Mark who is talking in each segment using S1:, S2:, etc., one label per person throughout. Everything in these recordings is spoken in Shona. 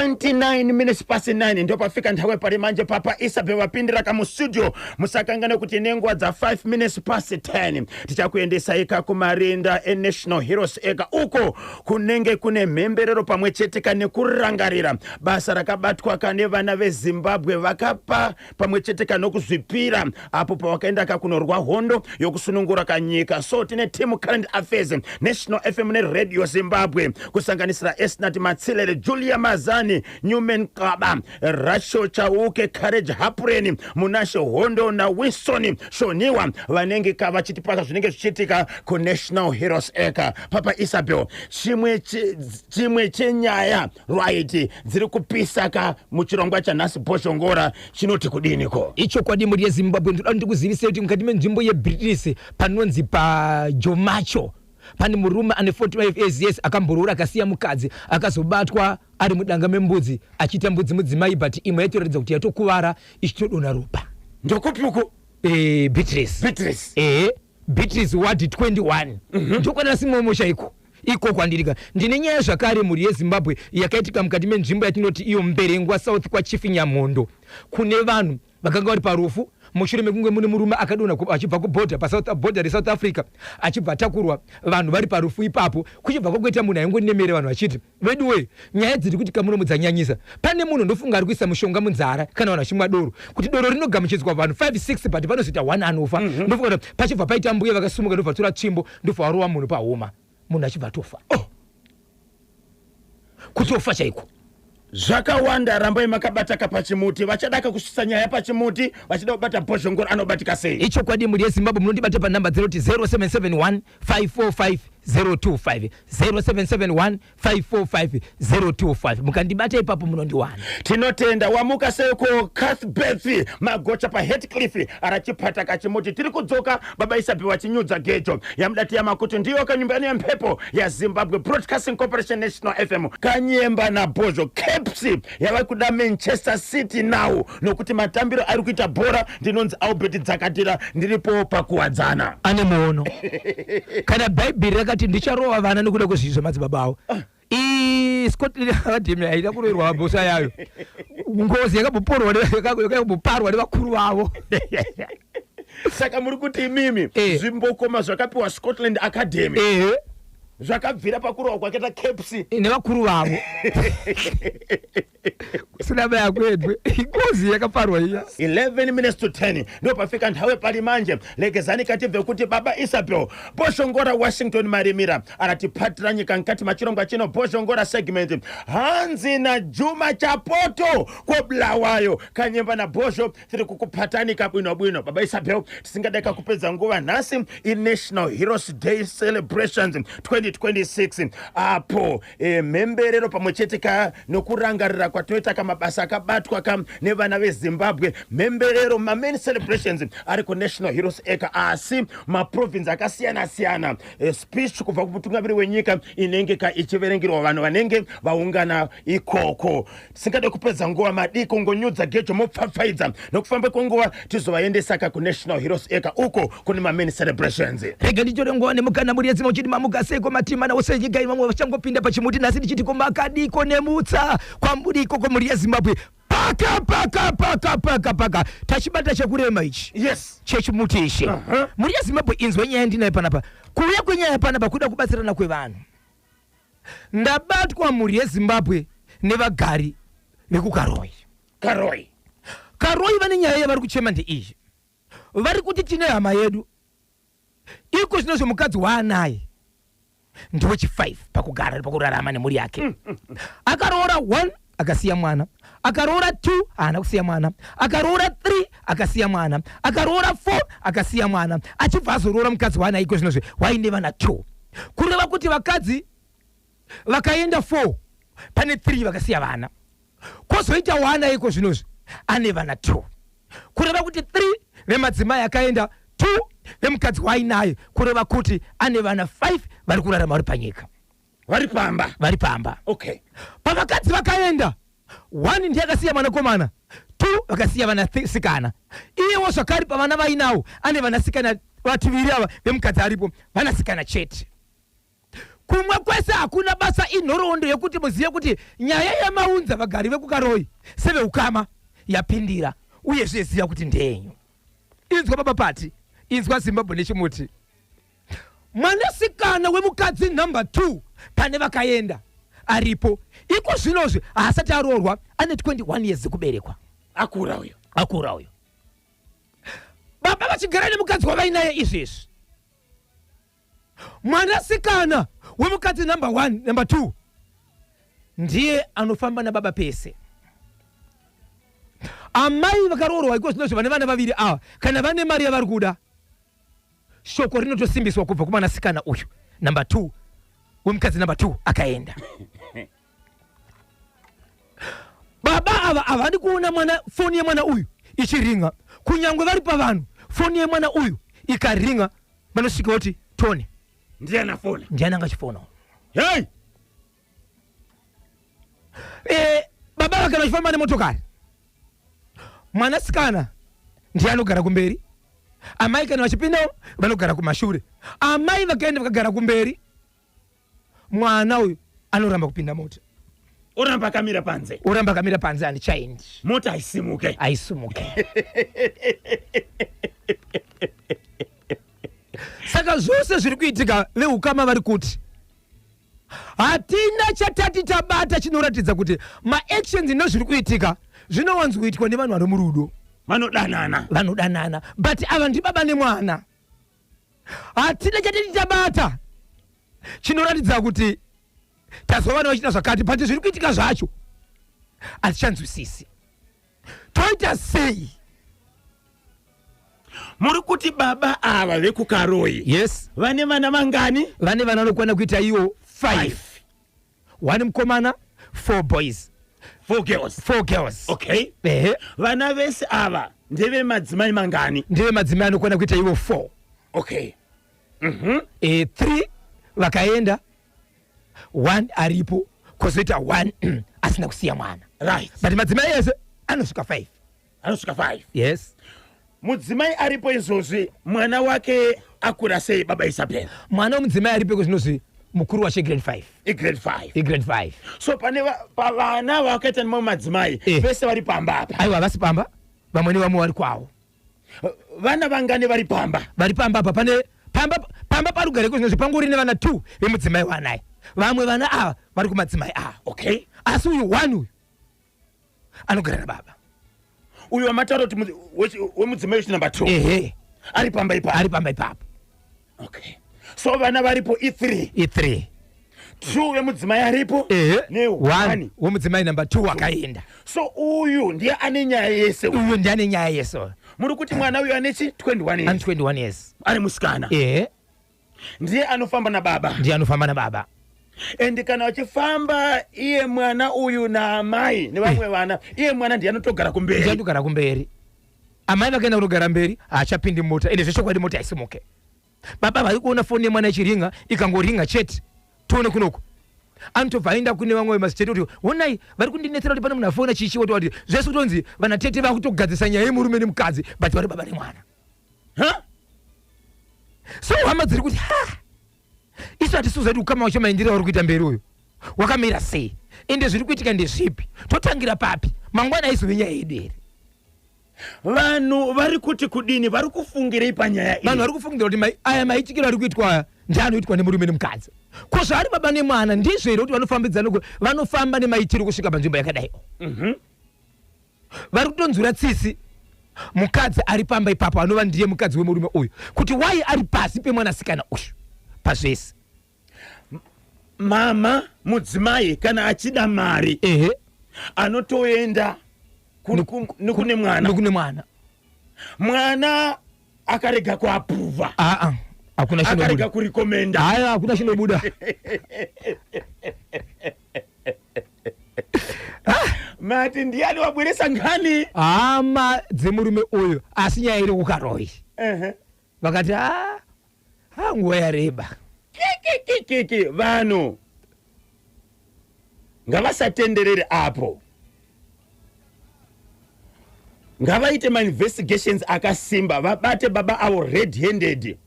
S1: 29 minutes past 9 ndio pafika nthawe pali manje papa Isabe wapindira ka mu studio musakangane kuti nengwa za 5 minutes past 10 tichakuyendesa ika kumarinda National Heroes eka uko kunenge kune memberero pamwe chete kane kurangarira basa rakabatwa kane vana veZimbabwe vakapa pamwe chete kane kuzvipira apo pawakaenda kakunorwa hondo yokusunungura kanyika. So tine team current affairs National FM ne Radio Zimbabwe kusanganisira Esnat Matsilele, Julia Mazani, Newman Kaba, Rasho Chauke, Courage Hapureni, Munashe Hondo na Winston Shoniwa vanenge kava chitipaka zvinenge zvichiitika ku National Heroes eka. Papa Isabel chimwe chenyaya right dziri kupisaka muchirongwa chanhasi Boshongora chinoti kudiniko
S2: icho kwadi muri yeZimbabwe. Ndoda ndikuzivise kuti mukati menzvimbo yeBritish panonzi pa Jomacho pane murume ane 45 years akamborora akasiya mukadzi akazobatwa ari mudanga membudzi achita mbudzi mudzimai but imwe yatoratidza kuti yatokuvara ichitodona ropa.
S1: Ndokupuku
S2: Beatrice ward 21 ndokwana simomosha iko kwandirika ndine nyaya zvakare muri yeZimbabwe yakaitika mukati menzvimbo yatinoti iyo Mberengwa South kwa Chief Nyamondo kune vanhu vakanga vari parufu mushure mekunge mune murume akadona achibva kuborder pa border reSouth Africa achibva takurwa vanhu vari parufu ipapo kuchibva kwakuita munhu aingonemere vanhu vachiti veduwe nyaya dziri kuti kamuno mudzanyanyisa pane munhu ndofunga ari kuisa mushonga munzara kana vanhu vachimwa doro kuti doro rinogamuchidzwa vanhu 5-6 but panozoita 1 anofa ndofunga pachibva paita mbuye vakasumuka ndobva tora tsvimbo ndobva warova munhu pahoma munhu achibva tofa kutofa chaiko.
S1: Zvakawanda rambai makabata pachimuti vachadaka kusvitsa nyaya pachimuti vachida kubata Boshongora anobatika sei.
S2: Icho kwadi muri yeZimbabwe munondibata pa number 0771 545 025 0771 545 025 mukandibata ipapo munondiwana.
S1: Tinotenda wamuka seko Cuthbert Magocha pa Heathcliff arachipata kachimuti tiri kudzoka baba Isabe wachinyudza geto yamudati yamakuti ndiyo kanyumbani yampepo ya Zimbabwe Broadcasting Corporation National FM kanyemba na Bozo Kepsi yava kuda Manchester City now nokuti matambiro ari kuita bhora ndinonzi Albert Dzakatira ndiripo pakuwadzana
S2: ane muono kana Bible rakati ndicharova vana nekuda kwezvizvo madzibaba avo Scotland Academy haida kurerwa bosa yayo ngozi yakaboparwa nevakuru vavo.
S1: Saka muri kuti mimi zvimbokoma zvakapiwa Scotland Academy zvakabvira pakurwa kwakaita Kepsi
S2: nevakuru vavo kusina baya kwedwe ikozi yakaparwa iya
S1: 11 minutes to 10 ndo pafika nthawe pali manje legezani katibve kuti baba Isabel Boshongora Washington Marimira aratiphatira nyika nkati machirongwa chino Boshongora segment hanzi na Juma Chapoto koblawayo kanyemba na Bosho tiri kukuphatani kabwino baba Isabel tisingadeka kupedza nguva nhasi National Heroes Day celebrations 2026 apo memberero pamwe chete ka nokurangarira kwatoita kamabasa akabatwa nevana veZimbabwe memberero main celebrations ari ku National Heroes eka asi maprovince akasiyana speech kubva kumutungamiri wenyika inenge ichiverengirwa vanhu vanenge vaungana ikoko. Tisingade kupedza nguva madiko ngonyudza gejo mopfapfaidza nokufamba kwenguva tizovaendesa ku National Heroes eka uko kune main celebrations.
S2: Rega nditore nguva nemukana muri yedzimo chiti mamukaseko matima na usenjiga imamwe vachangopinda pachimuti nasi ndichiti komakadiko nemutsa kwamburiko komuri yeZimbabwe paka tachibata chakurema ichi
S1: yes
S2: chechimuti ichi muri yeZimbabwe inzwe nyaya ndinayo panapa kuuya kwenyaya panapa kuda kubatsirana kwevanhu. Ndabatwa muri yeZimbabwe nevagari vekukaroi vane nyaya yavari kuchema ndeiyi vari kuti tine hama yedu iko zvinozvo mukadzi waanaye ndiwo chi5 pakurarama nemuri yake akaroora 1 akasiya mwana akaroora 2 haana kusiya mwana akaroora 3 akasiya mwana akaroora 4 akasiya mwana achibva azoroora mukadzi waanaye iko zvinozvo waine vana 2 kureva kuti vakadzi vakaenda 4 pane 3 vakasiya vana kwozoita waanaye iko zvinozvo ane vana 2 kureva kuti 3 vemadzimai akaenda 2 vemukadzi wainaye kureva kuti ane vana 5 vari kurarama vari panyika vari pamba.
S1: Okay.
S2: Pavakadzi vakaenda 1 ndiye akasiya mwanakomana 2 vakasiya vana sikana iyewo zvakare pavana vainawo ane vana sikana vativiri ava vemukadzi aripo vana sikana chete kumwe kwese hakuna basa inhoroondo yekuti muzive kuti nyaya yamaunza vagari vekukaroi seveukama yapindira uye zveziva kuti ndenyu. Inzwa baba Pati, inzwa Zimbabwe nechimuti. Mwanasikana wemukadzi number 2 pane vakaenda aripo. Iko zvinozvi haasati aroorwa ane 21 years kuberekwa.
S1: Akura uyo. Baba
S2: vachigara nemukadzi wavainaye izvezvi. Mwanasikana wemukadzi number 1 number 2 ndiye anofamba nababa pese. Amai vakaroorwa iko zvinozvi vane vana vaviri ava kana vane mari yavari kuda, shoko rinotosimbiswa kubva kumwanasikana uyu number 2 wemukadzi number 2 akaenda. Baba ava havadi kuona foni yemwana uyu ichiringa, kunyangwe vari pavanhu foni yemwana uyu ikaringa vanosvika kuti Tony ndiani angachifona.
S1: Hey!
S2: Baba vakana vachifamba nemotokari, mwanasikana ndiye anogara kumberi, amai kana vachipindawo vanogara kumashure. Amai vakaenda vakagara kumberi, mwana uyu anoramba kupinda mota.
S1: Oramba akamira panze
S2: handichaendi.
S1: Mota
S2: aisimuke. Saka zvose zviri kuitika veukama vari kuti hatina chatati tabata chinoratidza kuti maactions nezviri kuitika zvinowanzoitwa nevanhu vari murudo, vanodanana, but ava ndibaba nemwana. Hatina chatati tabata chinoratidza kuti tazwa vana vachita zvakati, but zviri kuitika zvacho hatichanzwisisi. Toita sei?
S1: Muri kuti baba ava vekukaroi,
S2: yes,
S1: vane vana vangani?
S2: Vane vana vanokwana kuita iwo 5. 1 mukomana, 4 boys,
S1: 4 girls. Okay. Vana vese ava ndeve madzimai mangani?
S2: Ndeve madzimai anokwana kuita iwo 4.
S1: Okay.
S2: 3 vakaenda, 1 aripo, kozoita 1 asina kusiya mwana.
S1: Right.
S2: But madzimai ese anosvika 5.
S1: Yes. Mudzimai aripo izvozvi mwana wake akura sei baba Isabel?
S2: Mwana womudzimai aripo kozvinozvi mukuru wacho grade 5.
S1: So pane vana vakaita nemamwe madzimai vese vari pamba apa?
S2: Aiwa, vasi pamba, vamwe nevamwe vari kwawo.
S1: Vana vangani vari pamba?
S2: Vari pamba apa, pane pamba parugare kozvinozvi pangori nevana 2 vemudzimai wanaye. Vamwe vana ava vari kumadzimai ava.
S1: Okay.
S2: Asi uyu 1 uyu anogara nababa.
S1: Uyu wamataura kuti wemudzimai wechi number 2 ari pamba ipapo. Okay. So vana varipo E3. 2 vemudzimai aripo
S2: ne1 wemudzimai number 2 akaenda.
S1: So uyu ndiye ane nyaya yese. Muri kuti mwana uyu ane 21 years. Ari musikana. Ndiye anofamba nababa. And kana vachifamba iye mwana uyu naamai nevamwe vana, iye mwana ndiye anotogara kumberi. Amai vakaenda kunogara mberi haachapindi mota, ende zvechokwadi mota haisimuke. Baba vari kuona foni yemwana ichiringa, ikangoringa chete tione kunoko, anotobva aenda kune vamwe mazitete kuti honai vari kundinetsera kuti pane munhu afona chichi, kuti zvese kutonzi vana tete vakutogadzisa nyaya yemurume nemukadzi, but vari baba nemwana. So hama dziri kuti isu hatisuza kuti ukama wachamaindira uri kuita mberi uyu wakamira sei, ende zviri kuitika ndezvipi, totangira papi, mangwana aizove nyaya yedu here? Vanhu vari kuti kudini, vari kufungirei panyaya iyi?
S2: Vanhu vari kufungira kuti aya maitikiro ari kuitwa aya ndianoitwa nemurume nemukadzi. Ko zvari baba nemwana ndizvo here kuti vanofambidzana, vanofamba nemaitiro kusvika panzvimbo yakadai? Vari kutonzura tsitsi mukadzi ari pamba ipapo anova ndiye mukadzi wemurume uyu, kuti wai ari pasi pemwanasikana uyu pazvese.
S1: Mama mudzimai kana achida mari anotoenda nekune mwana. Mwana akarega kuapprova, akarega kurikomenda,
S2: hakuna chinobuda.
S1: Mati ndiani wabweresa ngani?
S2: Hama dzemurume uyu, asi nyaya iri kukaroi. Vakati nguva yareba.
S1: Vanhu ngavasatenderere apo, ngavaite ma investigations akasimba, vabate baba avo red handed,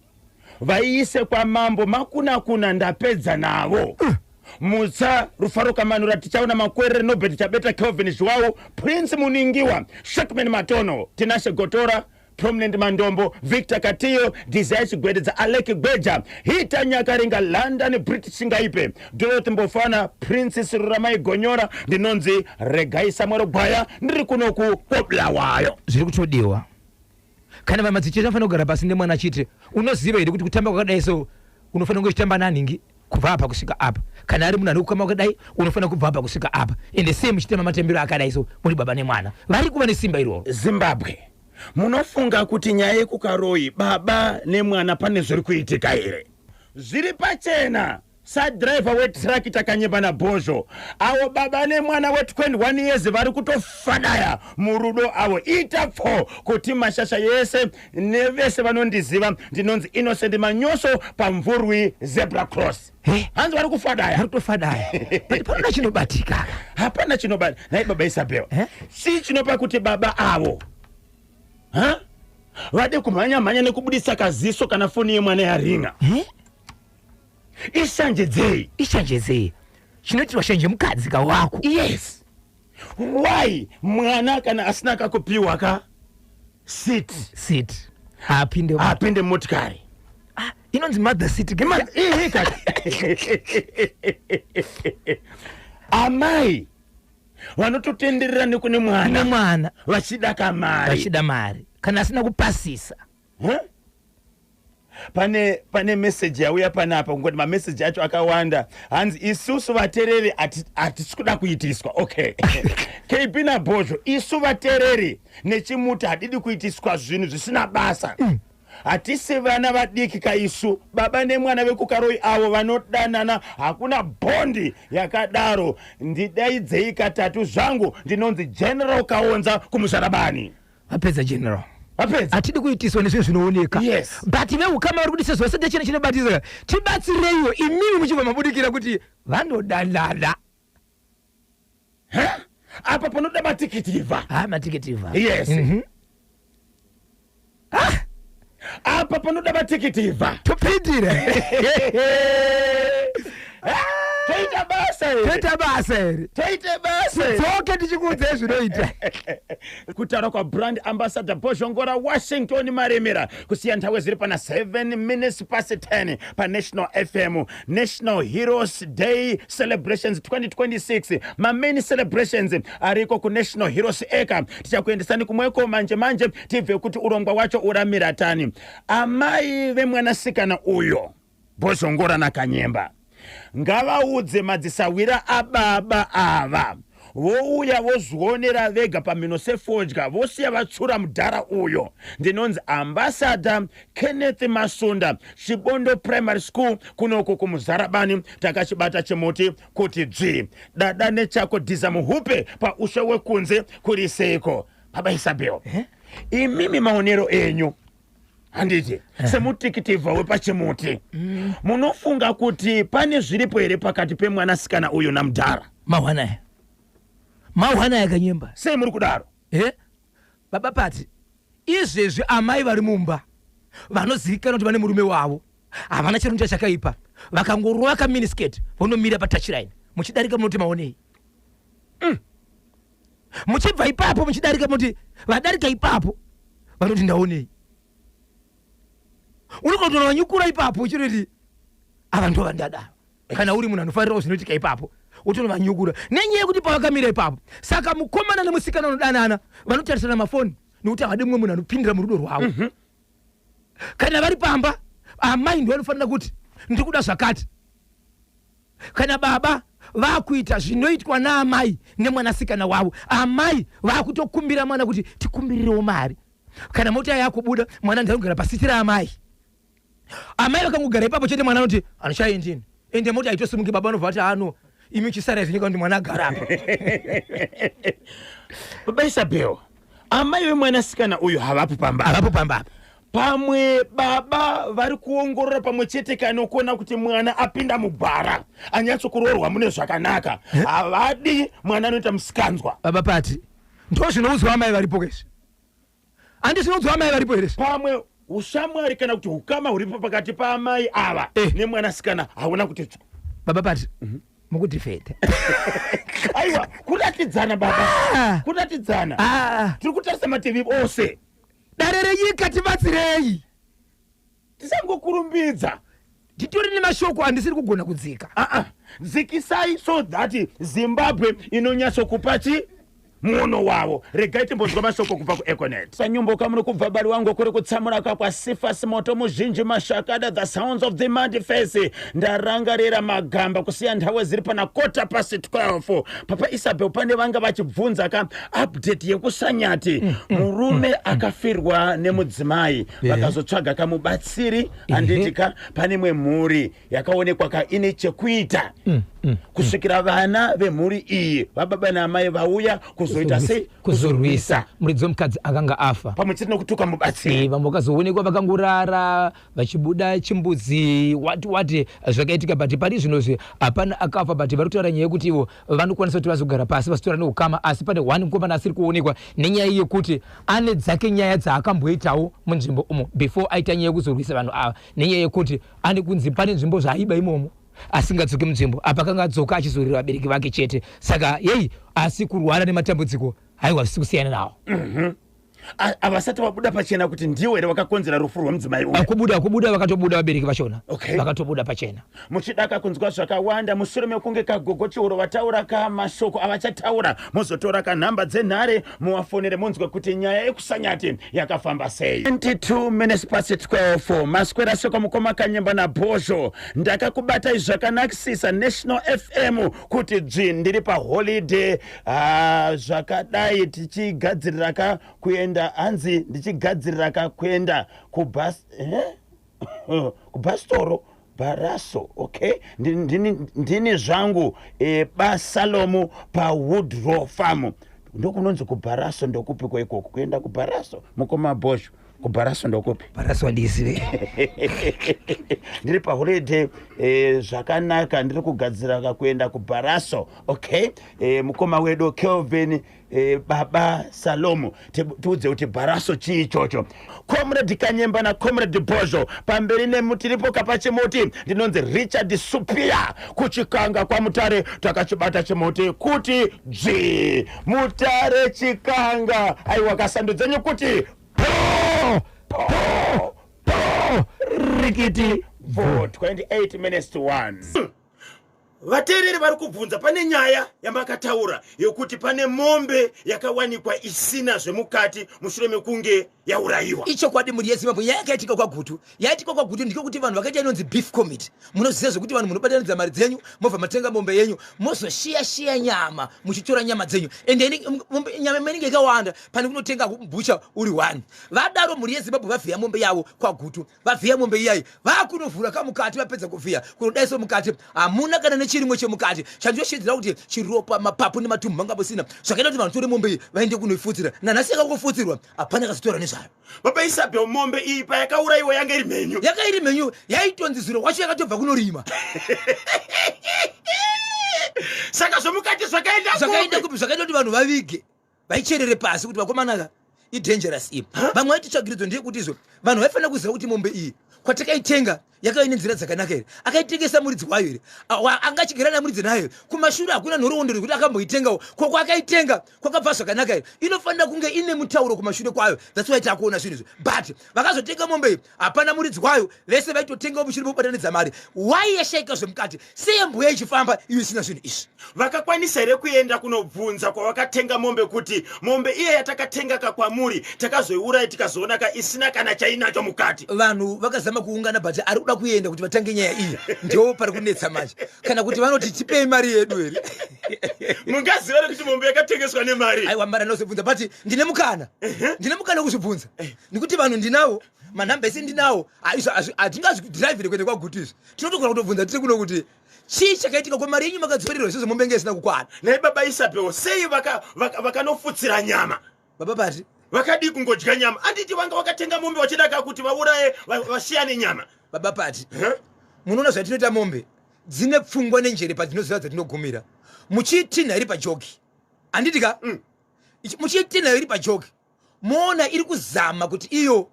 S1: vaise kwa mambo makuna ndapedza navo Musa Rufaro Kamanura tichaona makwere Nobel chabeta Kelvin Joao Prince Muningiwa Shakman Matono Tinashe Gotora Prominent Mandombo Victor Katiyo Desire Gwedeza Alec Gbeja Hita Nyakaringa London British Ngaipe Dorothy Mbofana Princess Ramai Gonyora Ndinonzi Regai Samuel Baya Ndrikunoku Koblawayo
S2: zviri kutodiwa kana vamadzichita fana kugara pasi nemwana achiti unoziva here kuti kutamba kwakadai so unofanira kungochitamba naningi kubva apa kusvika apa kana ari munhu ari kukama kwakadai unofanira kubva apa kusvika apa ende sei muchitema matembero akadai so muri baba nemwana vari kuva nesimba iroro.
S1: Zimbabwe munofunga kuti nyaya yekukaroyi baba nemwana pane zviri kuitika here? Zviri pachena sadriver wetraki takanyemba naBhozho avo baba nemwana we21 years vari kutofadaya murudo avo itapfo kuti mashasha yese nevese vanondiziva ndinonzi Innocent Manyoso pamvurwi Zebra Cross hanzi vari kutofadaya
S2: Hapana chinobatika.
S1: Hapana chinobatika. Nai baba Isabel si chinopa kuti baba avo vade kumhanya nekubudisa kaziso kana foni yemwana yaringa
S2: Ishanjedzei chinoti washanje mukadzi wako.
S1: Yes. Why mwana kana asina kakupiwa ka seat apinde motikari
S2: inonzi mother seat
S1: amai vanototenderera nekune mwana vachida
S2: mari kana asina kupasisa.
S1: Pane message yauya panapa ngoti ma message acho akawanda hanzi isusu vatereri atikuda kuitiswa. Okay. KB na Bhozho isu vatereri nechimuti hadidi kuitiswa zvinhu zvisina basa. Hatisi vana vadiki kaisu baba nemwana vekukaroyi avo vanodanana hakuna bondi yakadaro ndidaidzei katatu zvangu ndinonzi General Kaonza kumusarabani.
S2: Apedza General atidi kuitiswa nezvinhu zvinooneka.
S1: Yes.
S2: But veukama vari kudisa zvose ndechene chinobatisa tibatsireiwo imimi muchibva mabudikira kuti vanodandana.
S1: Apa panoda matikitivha.
S2: Matikitivha.
S1: Yes. Apa panoda matikitivha.
S2: Topindire. Toita basa. Toke tichikuudza zvinoita.
S1: Kutaura kwa brand ambassador Bhozho Ngora Washington Maremera kusiya nthawi ziri pana 7 minutes past 10 pa National FM National Heroes Day Celebrations 2026. Ma main celebrations ariko ku National Heroes Eka tichakuendesani kumweko manje tibve kuti urongwa wacho uramira tani. Amai vemwanasikana uyo Bhozho Ngora nakanyemba ngavaudze madzisawira ababa ava vouya vozvionera vega pamhino sefodya vosiya vatsura mudhara uyo. Ndinonzi Ambassador Kenneth Masunda Chibondo Primary School kunoko kumuzarabani takachibata chimuti kuti dzvi dada nechako dhiza muhupe paushe wekunze kuri seiko. Baba Isabel imimi maonero enyu handiti semutikitivha wepachimuti munofunga kuti pane zviripo here pakati pemwanasikana uyu namudhara?
S2: Mahwana yakanyemba
S1: sei muri kudaro?
S2: Baba Pati izvezvi amai vari mumba vanozivikanwa kuti vane murume wavo havana chirongwa chakaipa vakangorova kaminisketi vonomira patouchline muchidarika munoti maonei. Muchibva ipapo muchidarika munoti vadarika ipapo vanoti ndaonei. Unokotoona vanyukura ipapo uchiroti ava ndo vandada. Kana uri munhu anofanirawo zvinoitika ipapo utoona vanyukura nenyaya yekuti pavakamira ipapo. Saka mukomana nemusikana vanodanana vanotarisana mafoni nekuti havadi mumwe munhu anopindira murudo rwavo. Kana vari pamba amai ndo vanofanira kuti ndiri kuda zvakati. Kana baba vakuita zvinoitwa naamai nemwanasikana wavo amai vakutokumbira mwana kuti tikumbirirewo mari. Kana mota yakubuda mwana ndanogara pasitira amai. Amai vakangogara ipapo chete mwana anoti anochaendini ende mota aitosimuki baba anobva ati ano imi chisara izvinyika kuti mwana agara apa.
S1: Baba Isabel amai vemwanasikana uyu havapo pamba. Pamwe baba vari kuongorora pamwe chete kana kuona kuti mwana apinda mugwara anyatsokuroorwa mune zvakanaka havadi mwana anoita musikanzwa.
S2: Baba Pati ndo zvinoudzwa amai varipo kwese. Andi zvinoudzwa amai varipo here?
S1: Pamwe ushamwari kana kuti ukama huripo pakati paamai ava nemwanasikana hauna kuti
S2: baba pati mukudifenda
S1: aiwa kuratidzana baba kuratidzana tiri kutarisa mativi ose
S2: dare renyika tibatsirei
S1: tisangokurumbidza
S2: titori nemashoko andisiri kugona kudzika
S1: dzikisai so that Zimbabwe inonyatsokupachi muono wavo. Regai timbonzwa mashoko kubva kuEconet. Sanyumboka muno kubva bari wangu kuri kutsamura kwa Sifas Moto muzhinji mashakada the sounds of the manifest. Ndarangarira magamba kusiya nthawe ziri pana 12:15. Papa Isabel pane vanga vachibvunza ka update yekusanyati. Murume akafirwa nemudzimai vakazotsvaga kamubatsiri anditika pane mwe mhuri yakaonekwa ka ine chekuita. Kusvikira vana vemhuri iyi vababa namai vauya kuzoita sei
S2: kuzorwisa muridzi womukadzi akanga afa
S1: pamwe chete nokutuka mubatsiri
S2: vakazoonekwa vakangorara vachibuda chimbudzi wati zvakaitika but pari zvinozve hapana akafa but vari kutaura nyaya yekuti ivo vanokwanisa kuti vazogara pasi vasitora neukama asi pane one mukomana asiri kuonekwa nenyaya yekuti ane dzake nyaya dzaakamboitawo munzvimbo umo before aita nyaya yekuzorwisa vanhu ava nenyaya yekuti ane kunzi pane nzvimbo zvaiba imomo asingadzoki munzvimbo apa kanga adzoka achizorera vabereki vake chete saka yei asi kurwara nematambudziko haiwa zvisi kusiyana nawo
S1: avasati vabuda pachena kuti ndiwo here wakakonzera rufu rwemudzimai uyu
S2: kubuda vakatobuda vabereki vachona vakatobuda pachena
S1: muchidaka kunzwa zvakawanda mushure mekunge kagogo chiuru vataura kamashoko avachataura muzotora kanhamba dzenhare muwafonere munzwe kuti nyaya yekusanyati yakafamba sei. 22 minutes past 12 maswera shoko mukoma kanyemba nabhozho ndakakubatai zvakanakisisa National FM kuti ndiri paholiday zvakadai tichigadzirira kuenda hanzi ndichigadzirira kuenda kubhastoro Baraso, okay? Ndini zvangu basalomu pa Woodrow Farm. Ndokunonzi kubaraso ndokupiko ikoko kuenda kubaraso mukoma Bosho kubaraso ndokupi
S2: baraso adisive
S1: ndiri pa holiday zvakanaka ndiri kugadzira kuenda kubaraso, okay? Mukoma wedo Kelvin baba Salomo tiudze kuti baraso chii ichocho. Comrade Kanyemba na Comrade Bozho pamberi nemutiripo kapachimuti ndinonzi Richard Supia kuchikanga kwa Mutare takachibata chimuti kuti Mutare chikanga aiwa kasandudzenyu kuti rikiti vote 28 minutes to 1. Vateereri vari kubvunza pane nyaya yamakataura yokuti pane mombe yakawanikwa isina zvemukati mushure mekunge yaurayiwa.
S2: ichokwadi muri yeZimbabwe yakaitika kwagutu ndiko kuti vanhu vakaita inonzi beef committee munoziva zvokuti vanhu munobatanidza mari dzenyu mobva matenga mombe yenyu mozoshiya nyama muchitora nyama dzenyu ende nyama imenenge ikawanda pane kunotenga bucha uri 1 vadaro muri yeZimbabwe vavhiya mombe yavo kwagutu vavhiya mombe iyayi vakunovhura kamukati vapedza kuvhiya kunodaiso mukati hamuna kana nechirimwe chemukati chandioshidzira kuti chiropa mapapu nematumbu mangambosina zvakaita kuti vanhu tore mombe iyi vaende kunoifutsira nanhasi yakangofutsirwa hapana kazotora nezvayo.
S1: Baba Isabel mombe iyi payakaurayiwa yanga iri mhenyu
S2: yaitonzi ziro wacho yakatobva kunorima
S1: saka zvomukati
S2: zvakaenda kupi zvakaita kuti vanhu vavige vaicherere pasi kuti vakomana idangerous iyi vamwe vaititsvagiridzo ndeyekuti izvo vanhu vaifanira kuziva kuti mombe iyi kwatakaitenga yakaine nzira dzakanaka here akaitengesa muridzi wayo here angachigara namuridzi nayo kumashure hakuna nhoroondo rekuti akamboitengawo kwakaitenga kwakabva zvakanaka here inofanira kunge ine mutauro kumashure kwayo that's why takuona zvinhu izvi but vakazotenga mombe iyi hapana muridzi wayo vese vaitotengawo mushure mokubatanidza mari wai yashaika zvemukati sei mbuya ichifamba iyo isina zvinhu izvi.
S1: Vakakwanisa here kuenda kunobvunza kwavakatenga mombe kuti mombe iye yatakatenga kakwamuri takazoiuraya tikazoona isina kana chainacho mukati.
S2: Vanhu vakazama kuungana but ari kuda kuenda kuti vatange nyaya iyi ndio pari kunetsa manje kana kuti vanoti tipei mari yedu here
S1: mungaziva kuti mombe yakatengeswa nemari.
S2: Aiwa mara nozobvunza but ndine mukana kuzvibvunza nekuti vanhu ndinawo manhamba ese ndinawo hatingazvidhiraivhire kuende kwagutu izvi tinotogona kutobvunza tiri kuno kuti chii chakaitika kwamari yenyu makadziperirwa izvozvo mombe nge isina kukwana.
S1: Nai baba Isabel sei vakanofutsira nyama
S2: baba pati
S1: vakadi kungodya nyama anditi vanga vakatenga mombe vachidaka kuti vauraye vashiyane nyama.
S2: Baba pati munoona zvatinoita mombe dzine pfungwa nenjere padzinoziva dzatinogumira muchiitinha iri pajoki handitika muchiitinha iri pajoki moona iri kuzama kuti iyo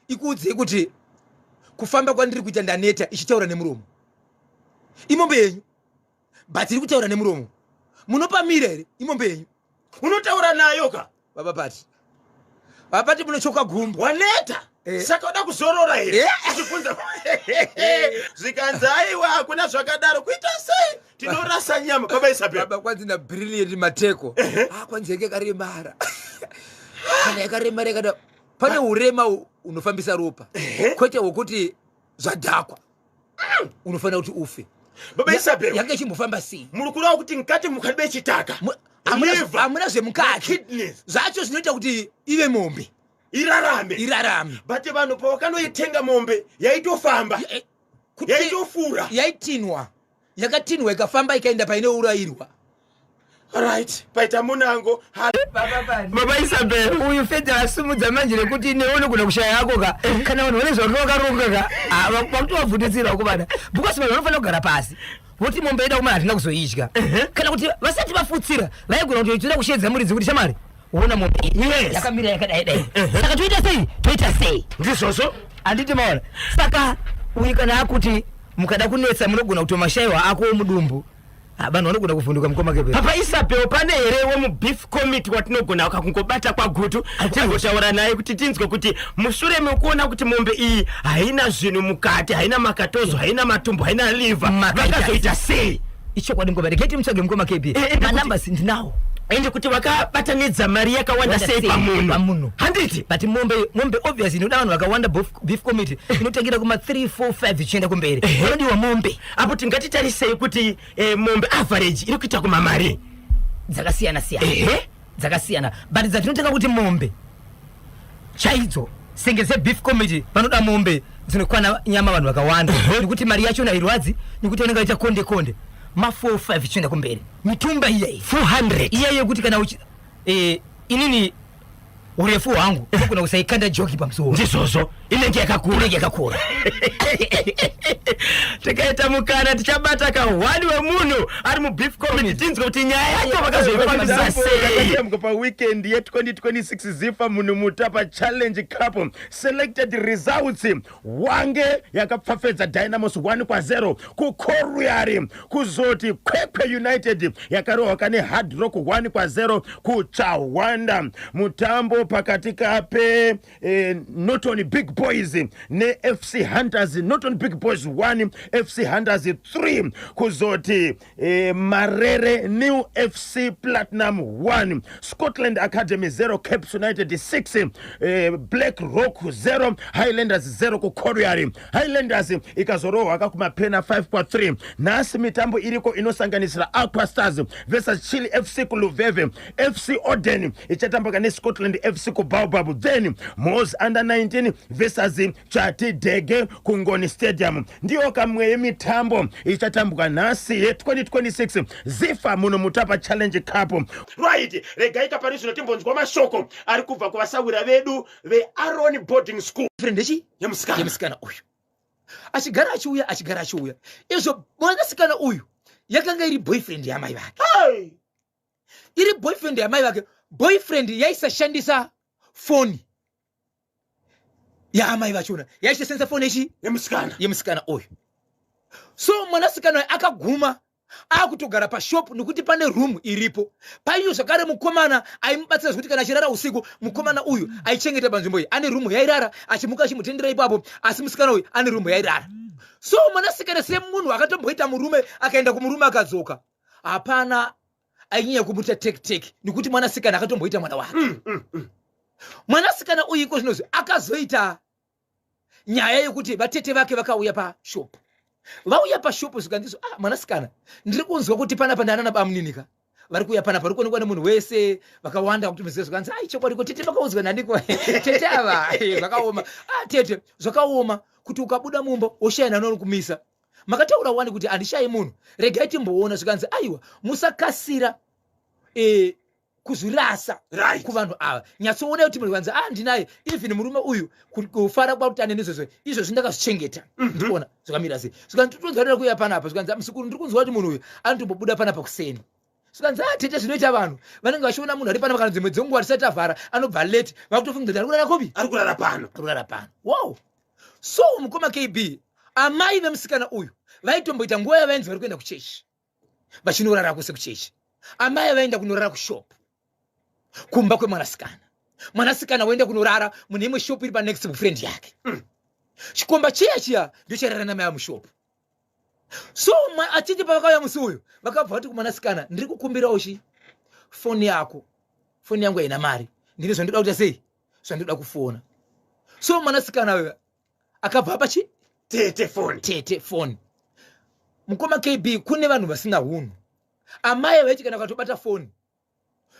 S2: ikuudze kuti kufamba kwandiri kuita ndaneta ichitaura nemuromo. Imombe yenyu. But iri kutaura nemuromo. Munopamira here imombe yenyu.
S1: Unotaura nayo ka?
S2: Baba Pati. Baba Pati munochoka gumbo.
S1: Waneta. Saka uda kuzorora here. Uchifunza. Zikanzaiwa hakuna zvakadaro kuita sei? Tinorasa nyama baba Isabel.
S2: Baba kwanzi na brilliant mateko. Kwanzi yake karemara. Kana yakaremara kada pane urema unofambisa ropa. Kwete wokuti zvadhakwa. Unofana kuti ufe.
S1: Baba Isabel.
S2: Yake chimbofamba sei?
S1: Murukura kuti ngati mukadibe chitaka.
S2: Amuna zvemukati. Zvacho zvinoita kuti ive mombe.
S1: Irarame. Bate vanhu pavakanoitenga mombe yaitofamba. Yaitofura.
S2: Yaitinwa. Yakatinwa ikafamba ikaenda paine urayirwa.
S1: Alright, paita munango.
S2: Baba Isabel, uyu fedha asumudza manje rekuti neone kuna kushaya yako ka. Kana vanhu vane zvakaronga ka. Vakutowabvundutsira kubada. Because vanhu vanofanira kugara pasi. Voti mombe ida kuma hatina kuzoidya. Kana kuti vasati vafutsira, vaigona kuti toda kushedza muridzi kuti shamari. Uona mombe.
S1: Yes.
S2: Yakamira yakadai. Saka toita sei?
S1: Ndizvozvo.
S2: Anditi maona. Saka uyu kana akuti mukada kunetsa munogona kuti mashayiwa ako mudumbu. Vanhu vanogona kuvhunduka mukoma kepe.
S1: Papa Isabel pane here wemubeef committee watinogona kungobata kwagutu tingotaura naye kuti tinzwe kuti mushure mekuona kuti mombe iyi haina zvinhu mukati, haina makatozo, haina matumbu, haina liver, vakazoita sei?
S2: Icho kwadingobata geti mutsvage mukoma kepe. Manamba sindinawo.
S1: Ende kuti vakabatanidza mari yakawanda sei pamunhu. Handiti
S2: but mombe obviously inoda vanhu vakawanda beef committee inotangira kuma 3 4 5 ichienda kumberi. Unodiwa mombe.
S1: Apo tingatitarisei kuti mombe average iri kuita kuma mari
S2: dzakasiyana. Dzakasiyana. But dzatinotanga kuti mombe chaidzo sengeze beef committee vanoda mombe dzinokwana nyama vanhu vakawanda. Nekuti mari yacho nairwadzi nekuti vanenge vaita konde. Ma 4 5 ichienda kumberi. Mitumba iye
S1: 400
S2: iye kuti kana inini urefu wangu kuna kusaikanda joki pamusoro.
S1: Ndizvozvo inenge yakakura. Tikaita mukana tichabata kahwani wemunhu ari mubeef committee tinzwe kuti nyaya yacho vakazoifambisa sei. Pa weekend ye 2026 zifa munhu mutapa challenge cup selected results wange yakapfapfedza Dynamos 1-0 kuKoruari, kuzoti Kwekwe United yakarohwa kane Hard Rock 1-0 kuChawanda. Mutambo pakati kape Norton Big Boys ne FC Hunters. Norton Big Boys 1 FC Hunters 3 kuzoti Marere New FC Platinum 1 Scotland Academy 0 Caps United 6 Black Rock 0 Highlanders 0 kuKoruari. Highlanders ikazorohwa kakumapena 5-3. Nasi mitambo iriko inosanganisira Aqua Stars versus Chile FC kuLuveve. FC Oden ichatambaka ne Scotland FC kuBaobab. Then Moz under 19 versus Chati Dege kuNgoni Stadium. Ndiyo kamwe mitambo ichatambuka nasi ye 2026 zifa muno mutapa challenge cup. Right, regaika parizvino timbonzwa mashoko ari kubva kuvasawira vedu veAaron Boarding School.
S2: Friend echi yemusikana uyu achigara achiuya izvo mwanasikana uyu yakanga iri boyfriend yamai vake. Iri boyfriend yamai vake. Boyfriend yaisashandisa phone ya amai vachona, yaishasenza phone echi yemusikana uyu. So mwanasikana akaguma akutogara pashop nekuti pane room iripo. Paiyo zvakare mukomana aimubatsira kuti kana achirara usiku mukomana uyu aichengeta panzvimbo iyi. Ane room yairara achimuka achimutendera ipapo, asi musikana uyu ane room yairara. So mwanasikana semunhu akatomboita murume akaenda kumurume akadzoka, hapana ainyanya kumuita tek nekuti mwanasikana akatomboita mwana wake. Mwanasikana uyu iko zvinozvi akazoita nyaya yekuti vatete vake vakauya pashop. Vauya pashop zvikandizo mwanasikana ndiri kunzwa kuti panapa ndanana bamuninika vari kuuya panapa vari kuonekwa nemunhu wese vakawanda kuti muzive zvikanzi chokwadi kuti tete vakaunzwa nandiko tete ava zvakaoma. Tete zvakaoma kuti ukabuda mumba woshaya nano kumisa. Makataura wani kuti andishayi munhu, regai timboona zvikanzi aiwa musakasira kuzvirasa kuvanhu ava. Nyatsoona kuti munhu wanzi ndinaye even murume uyu kufara kwakuti ane nezvezvo izvo zvindakazvichengeta. Ndikuona zvakamira sei. Zvikanzi totonzwarira kuuya panapa zvikanzi musikuru ndiri kunzwa kuti munhu uyu anotombobuda panapa kuseni. Sikanza tete zvinoita vanhu vanenge vachiona munhu ari pana kana dzimwe dzenguva risati avhara anobva late vakutofunga kuti ari kurara kopi
S1: ari kurara pano
S2: kurara pano. Wow. So mukoma KB amai vemusikana uyu vaitomboita nguva yavainzi vari kuenda kuchechi vachinorara kuse kuchechi. Amai vaenda kunorara kushopu kumba kwemwanasikana woenda kunorara mune imwe shopu iri panext kufriend yake. Chikomba chiya ndocherara namai amushopu. So achiti pavakauya musi uyu vakabva vati kumwanasikana ndiri kukumbirawo foni yako. Foni yangu haina mari ndine zvandoda kuita sei zvandoda kufona. So mwanasikana uyu akabva pachi tete foni. Mukoma KB kune vanhu vasina hunhu. Amai vaiti kana katobata foni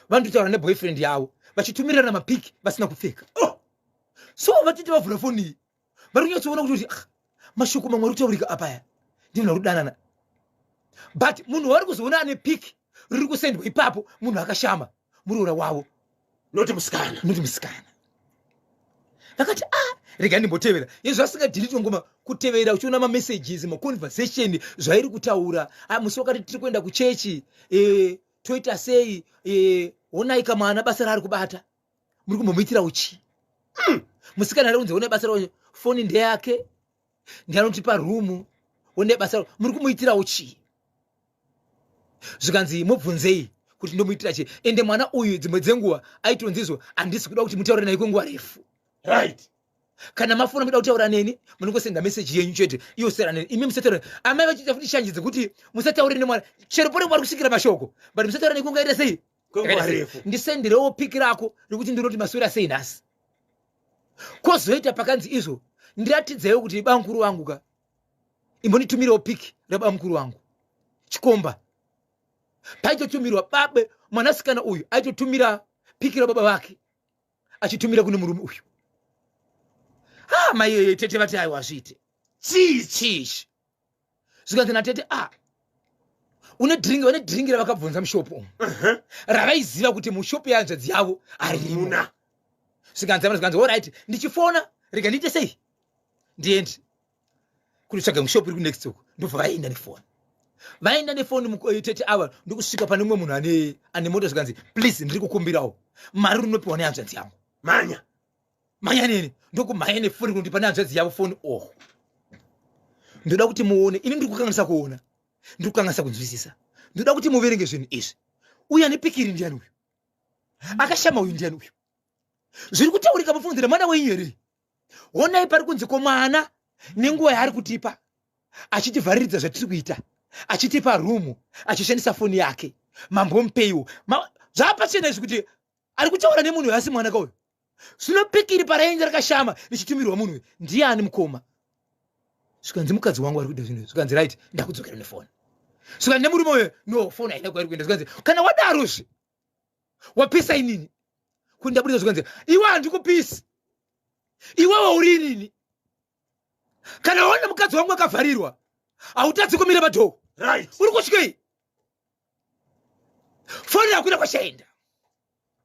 S2: vandotaura neboyfriend yavo vachitumirana mapiki vasina kupfeka. So vatiti vavhura foni iyi vari kunyatsoona kuti mashoko mamwe ari kutaurika apaya ndinoda kudanana. But munhu wari kuzoona ane piki riri kusendwa ipapo munhu akashama muroora wavo
S1: noti musikana.
S2: Vakati rega ndimbotevera izvo asingadhiriti ngoma kutevera uchiona mamessages maconversation zvairi kutaura. Musi wakati tiri kuenda kuchechi toita sei onai kamwana basa raari kubata muri kumbomuitira uchi. Musikana ari kunzi one basa rao foni ndeyake ndianotipa rumu one basa muri kumuitira uchi. Zvikanzi mubvunzei kuti ndomuitira chi ende mwana uyu dzimwe dzenguva aitonzizvo handisi kuda kuti mutaure naye kwenguva refu.
S1: Right.
S2: Kana mafona muda kutaura neni munongosenda message yenyu chete iyo sera neni imi musataura. Amai vachiita futi shanjidzi kuti musataure nemwana chero pore mwari kusikira mashoko but musataura nekungaita sei
S1: kwenguva refu.
S2: Ndisenderewo piki rako rekuti ndinoti maswera sei nhasi. Kozoita pakanzi izvo ndiratidzaiwo kuti bamukuru wangu ka imbonitumirewo piki rabamukuru wangu chikomba. Paitotumirwa babe mwanasikana uyu aitotumira piki rababa vake achitumira kune murume uyu. Mai tete vati aiwa zvite chichi zvikanzi natete une dhiringi ravakabvunza mushopu umu ravaiziva kuti mushopu yanzvadzi yavo arimo. Zvikanzi oright ndichifona rega ndiite sei ndiendi kunotsvaga mushopu iri kunext uku ndobva vaenda nefoni tete ava ndokusvika pane mumwe munhu ane moto. Zvikanzi please ndiri kukumbirawo mari runopiwa nehanzvadzi yangu manya neni ndokumhanya nefoni kuti pane hanzvadzi yavo foni. Ndoda kuti muone ini ndiri kukanganisa kuona ndiri kukanganisa kunzwisisa. Ndoda kuti muverenge zvinhu izvi. Uyu ane pikiri ndiani uyu akashama uyu ndiani uyu zviri kutaurika mupfunzira mwana wenyu here. Onai pari kunzi komwana nenguva yaari kutipa achitivhariridza zvatiri kuita achitipa rumu achishandisa foni yake mambomupeiwo zvapachena izvi kuti ari kutaura nemunhu yasi mwana kauyu. Zvino pikiri paraenza rakashama richitumirwa munhu ndiani mukoma. Zvikanzi mukadzi wangu ari kuita zvinhu zvikanzi right ndakudzokera nefoni. Zvikanzi nemurume uyo no foni haina kwairi kuenda. Zvikanzi kana wadarozve wapisa inini kuti ndaburitsa. Zvikanzi iwe handikupisi iwewe uri inini. Kana waona mukadzi wangu akavharirwa hautadzi kumira padhoo uri kutyei foni yakuita kwashaenda.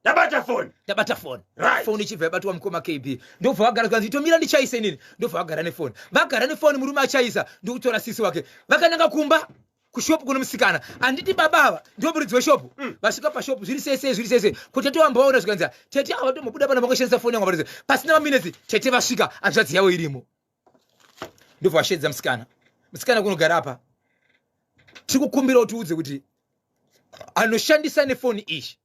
S2: Ndabata foni. Foni ichibva yabatwa mukoma KB ndobva vagara. Zvikanzi itomira ndichaise nini ndobva vagara nefoni. Vagara nefoni murume achaisa ndokutora sisi wake vakananga kumba kushopu kuno musikana handiti babava ndio muridzi weshopu. Vasvika pashopu zviri sese kuti tete wambovaona. Zvikanzi tete ava tombobuda pana vakashandisa foni yangu varidzi pasina maminitsi tete vasvika hanzvadzi yavo irimo. Ndobva vashedza musikana kunogara apa tiri kukumbira kuti udze kuti anoshandisa nefoni iyi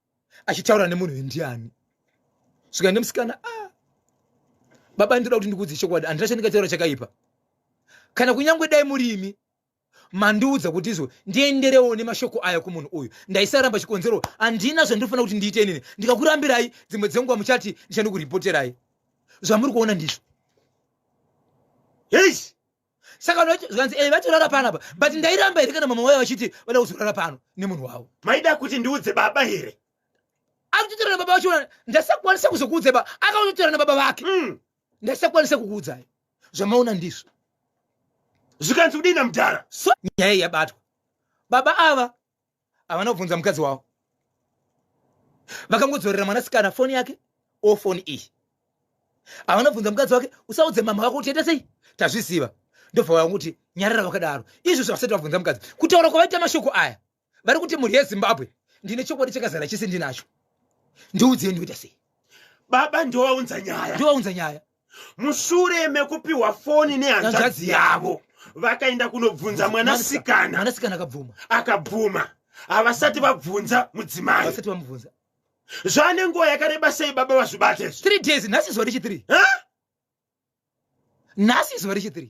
S2: achitaura nemunhu ndiani. Svika nemusikana baba ndoda kuti ndikudze chokwadi handina chandingataura chakaipa. Kana kunyangwe dai murimi mandiudza kuti izvo ndienderewo nemashoko aya kumunhu uyu ndaisaramba chikonzero handina zvandinofanira kuti ndiite nini. Ndikakurambirai dzimwe dzenguva muchati ndichandikuripoterai zvamuri kuona ndizvo. Saka zvanzi vatorara panapa but ndairamba here kana mama wavo vachiti vada kuzorara pano nemunhu wavo.
S1: Maida kuti ndiudze baba here
S2: akutotora nababa vacho ndasakwanisa kuzokuudza ba akautotora nababa vake ndasakwanisa kukuudzai zvamaona ndizvo.
S1: Zvikanzi kudina mudhara.
S2: So nyaya yabatwa baba ava havana kubvunza mukadzi wavo vakangodzorera mwanasikana foni yake foni iyi. Havana kubvunza mukadzi wake usaudze mama vako kuti ita sei tazviziva. Ndobva vava kuti nyarara vakadaro izvo zvavasati vabvunza mukadzi kutaura kwavaita mashoko aya vari kuti mhuri yeZimbabwe ndine chokwadi chakazara chese ndinacho ndiudze ndikuita sei
S1: baba ndiwaunza nyaya mushure mekupiwa foni nehanzvadzi yavo vakaenda kunobvunza mwanasikana akabvuma havasati vabvunza mudzimai zvane nguva yakareba sei baba vazvibate
S2: 3 days nhasi zuva rechi3 nhasi zuva rechi3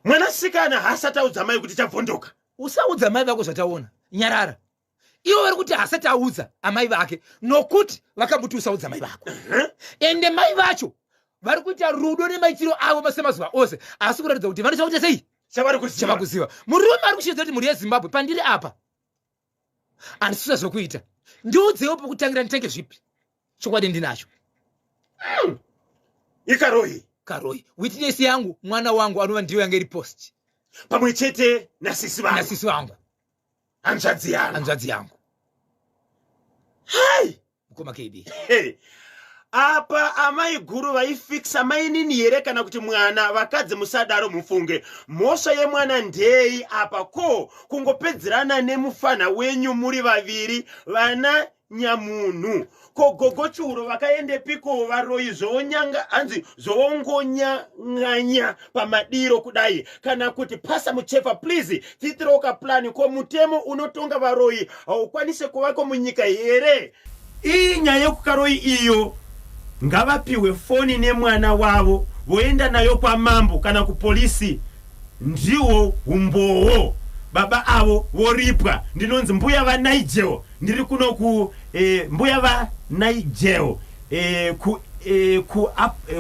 S1: mwanasikana hasati audza mai kuti chabvondoka
S2: usaudza mai vako zvataona nyarara ivo vari kuti hasati audza amai vake nokuti vakamuti usaudza mai vako ende mai vacho vari kuita rudo nemaitiro avo masemazuva ose asi kuratidza kuti vanoita kuita sei chava kuziva murume ari kushidza kuti mhuri yezimbabwe pandiri apa handisisa zvokuita ndiudzewo pokutangira nditenge zvipi chokwadi ndinacho
S1: Karoi
S2: witness yangu mwana wangu anova ndiyo yange iri post
S1: pamwe chete nasisi
S2: vangu
S1: hanzvadzi
S2: yangu mukoma KB
S1: apa amai guru vaifikisa mainini here kana kuti mwana vakadzi musadaro mufunge mhosva yemwana ndei apa ko kungopedzerana nemufana wenyu muri vaviri vana nyamunhu ko gogo churo vakaendepiko varoyi zvowongonyang'anya pamadiro kudai kana kuti pasa muchefa please titiroka plani ko mutemo unotonga varoyi haukwanise kuvako munyika here iyi nyaya yekukaroyi iyo ngavapiwe foni nemwana wavo voenda nayo kwamambo kana kupolisi ndiwo umbowo baba avo voripwa ndinonzi mbuya vaNigel ndiri kuno ku mbuya vaNigel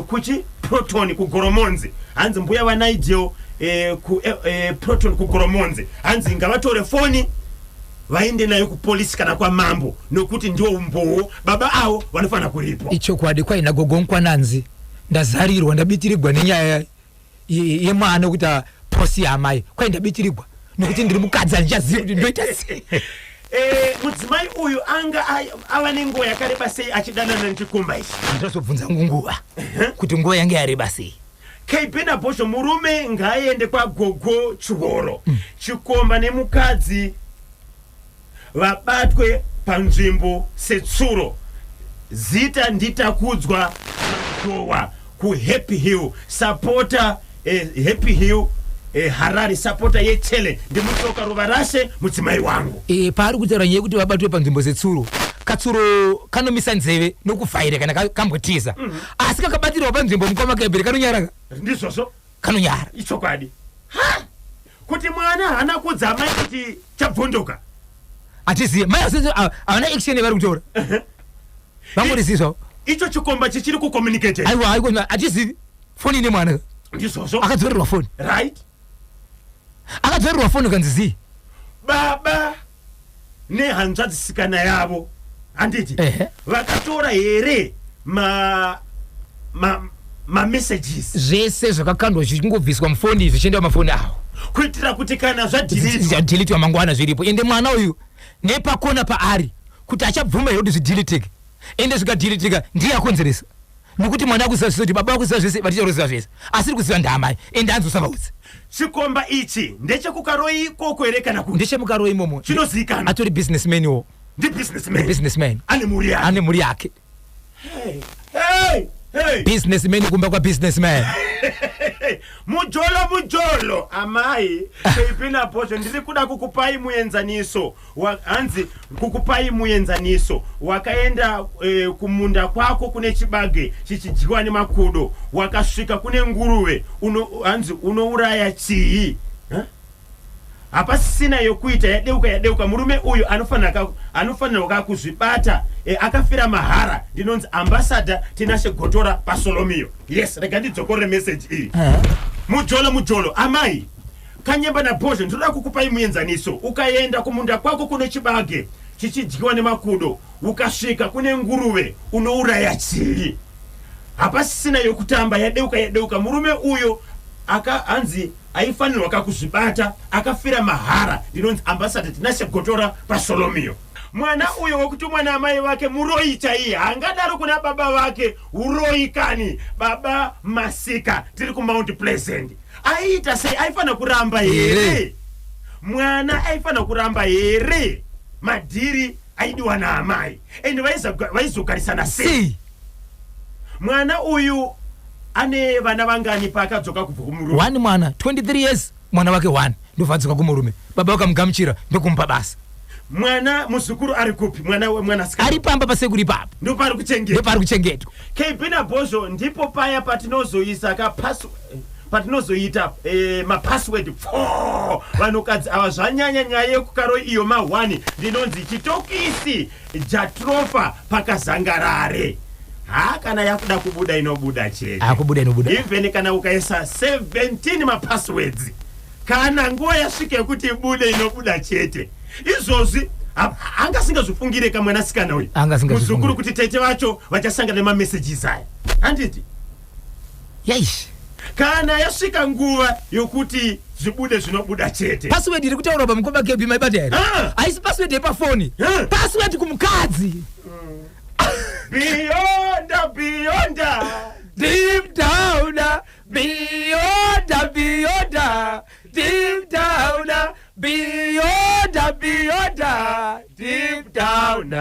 S1: kuchi Proton kugoromonzi hanzi mbuya vaNigel ku Proton kugoromonzi hanzi ngavatore foni vaende nayo kupolisi kana kwamambo nokuti ndiwo umbowo baba avo vanofana kuripwa
S2: ichokwadi kwaina gogonkwa nanzi ndazarirwa ndabitirigwa nenyaya yemwana kuti posi yamai kwaindabitirirwa nokuti ndiri mukadzi andichaziva kuti ndoita sei
S1: mudzimai uyu anga ava nenguva yakareba sei achidanana nechikomba ichi
S2: ndinozobvunza nguva kuti nguva yange yareba sei
S1: KB naBhozho murume ngaaende kwagogo Chivoro chikomba nemukadzi vabatwe panzvimbo setsuro zita nditakudzwa dowa kuHappy Hill supporter Happy Hill Harare supporter yechele ndimutsoka ruva rashe mudzimai wangu
S2: paari kutaura nyaya kuti vabatwe panzvimbo setsuro katsuro kanomisa nzeve nokufayire kana kambotiza asi kakabatirwa panzvimbo mukoma kaibheri kanonyaraka
S1: ndizvozvo
S2: kanonyara
S1: ichokwadi kuti mwana hana kudzamai kuti chabvondoka
S2: atiziye mai havana action vari kutora vangorizizvawo
S1: icho chikomba chichiri kucommunicate
S2: aiwa atizivi foni ine mwana
S1: ndizvozvo
S2: akadzorerwa foni
S1: right
S2: akadzorerwa foni kanziziyi
S1: baba nehanzvadzisikana yavo handiti vakatora here messages
S2: zvese zvakakandwa zvichingobviswa mufoni zvichienda mafoni avo
S1: kuitira kuti kana zvadhilitwa
S2: mangwana zviripo ende mwana uyu nepakona paari kuti achabvuma here kuti zvidhilitike ende zvikadhilitika ndiye akonzeresa nokuti mwana akuziva kuti baba akuziva zvese vaticharoziva zvese asiri kuziva ndamai ende anzosavaudzi
S1: chikomba ichi ndechekukaroyi ikoko here kana kuti
S2: ndechemukaroyi imomo
S1: chinozikana
S2: atori businessman iwo businessman ane muri yake businessman kumba kwa businessman
S1: mujolo amai KB naBhozho ndiri kuda kukupai muenzaniso hanzi kukupai muenzaniso wakaenda kumunda kwako kune chibage chichidyiwa nemakudo wakasvika kune nguruve hanzi unouraya chii hapasisina yokuita yadeuka murume uyu anofanirwa kuzvibata akafira mahara ndinonzi ambassador Tinashe Gotora paSolomio yes rega ndidzokorere message iyi mujolo amai kanyemba naBhozho ndinoda kukupai muenzaniso ukaenda kumunda kwako kune chibage chichidyiwa nemakudo ukasvika kune nguruve unouraya chii hapasisina yokutamba yadeuka murume uyo hanzi aifanirwa kakuzvibata akafira mahara ndinonzi ambassador Tinashe Gotora paSolomio mwana uyo wekuti mwana amai wake muroyi chaiye hangadaro kuna baba vake uroyi kani baba Masika tiri kuMount Pleasant aiita sei aifanira kuramba here mwana aifanira kuramba here madhiri aidiwa na amai ende vaizogarisana sei. Mwana uyu ane vana vangani paakadzoka kubva kumurume?
S2: 1 mwana 23 years, mwana wake 1 ndovadzoka kumurume, baba vakamugamuchira ndokumupa basa.
S1: Mwana muzukuru ari kupi? Mwana
S2: ari pamba pasekuri papo
S1: ndopari
S2: kuchengetwa.
S1: KB naBhozho ndipo paya patinozoisa patinozoita mapassword vanhukadzi ava zvanyanya nyaya yekukaro iyo ma1 ndinonzi chitokisi jatrofa pakazangarare. Kana yakuda kubuda inobuda chete.
S2: Kubuda inobuda.
S1: Even kana ukaisa 17 mapasswords kana nguva yasvika yekuti ibude inobuda chete. Izvozvi angasingazvifungire kamwanasikana uyu muzukuru kuti taite vacho vachasangana nemamessages aya. Handiti
S2: yes,
S1: kana yasvika nguva yokuti zvibude zvinobuda chete.
S2: Password iri kutaura pamukomba KB maibata here. Haisi password yepafoni, password kumukadzi.
S1: Beyond,
S2: deep down, beyond, deep down, beyond, deep down.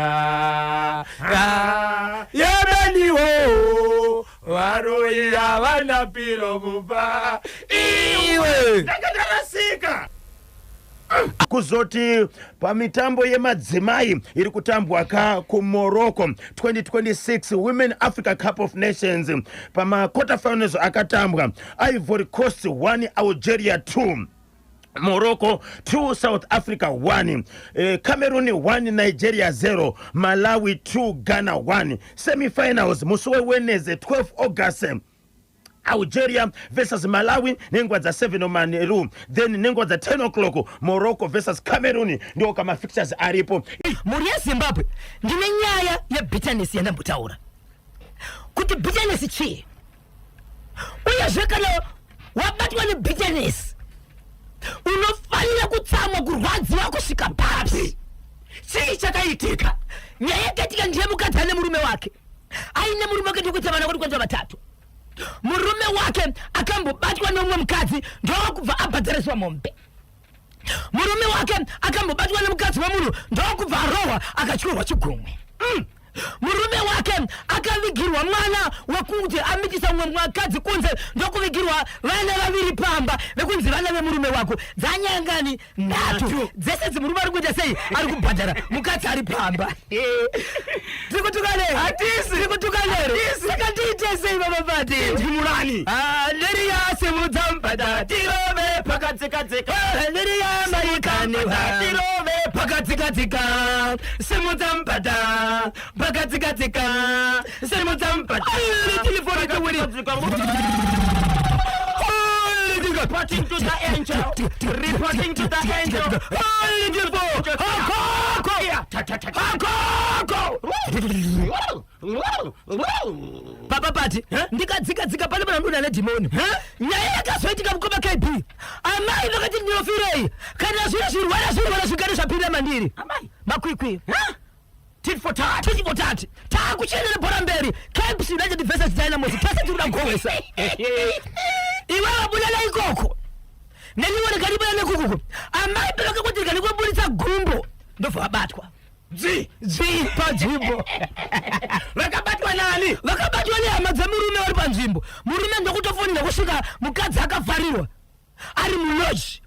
S2: Yemeniwo waroya wana piro kuba iwe
S1: ndakatarasika. Kuzoti pamitambo yemadzimai iri kutambwa kuMorocco 2026 Women Africa Cup of Nations, pama quarterfinals akatambwa Ivory Coast 1 Algeria 2, Morocco 2 South Africa 1, Cameroon 1 Nigeria 0, Malawi 2 Ghana 1. Semifinals musuwe Wednesday 12 August, Algeria versus Malawi nengwa za 7 omaneru, then nengwa za 10 o'clock Morocco versus Cameroon. Ndio kama fixtures aripo.
S3: Muri ya Zimbabwe ndine nyaya ya bitterness yandambutaura kuti bitterness chi uya zvekana wabatwa ne bitterness unofanira kutsamwa kurwadziwa kusvika papi. Chii chakaitika? Nyaya yakaitika ndiye mukadzi ane murume wake aine murume wake ndikuita vana kuti kwanza vatatu. Murume wake akambobatwa nomwe mukadzi ndokubva abhadhariswa mombe. Murume wake akambobatwa nemukadzi wemunhu ndokubva arohwa akatyorwa chigumwe. Murume wake akavigirwa mwana wekuti amitisa umwe mwakadzi kunze ndokuvigirwa vana vaviri pamba vekunzi vana vemurume wako. Dzanyangani 3 dzese dzimurume ari kuita sei ari kubhadhara mukadzi ari pamba. Tikutukanere saka ndiite sei baba pati ndimurani ndiriya simudzambada tirove pakadzikadzika ndiriya maikani tirove pakadzikadzika simudzambada pakadzikadzika simudzambada telefoni kawiri reporting to the angel. Papa Pati, ndikadzika pale pana nduna nedimoni. Nyaya yakazoitika mukoma KB. Amai vakati ndinofirei. Kana zvirwara zvigare zvapinda mandiri. Amai, makwikwi. Tit for tat. Takuchenera bhora mberi. Caps United versus Dynamos. Tese tiri kugowesa. Iwe wabulala ikoko. Neniwone kalibala nekukuku. Amai pelaka kuti kalikubulisa gumbo. Ndofa wabatwa. Zi padzimbo. Vakabatwa nani? Vakabatwa ni hama dzamurume wari panzvimbo. Murume ndokutofonera kusvika mukadzi akavharirwa ari muloji.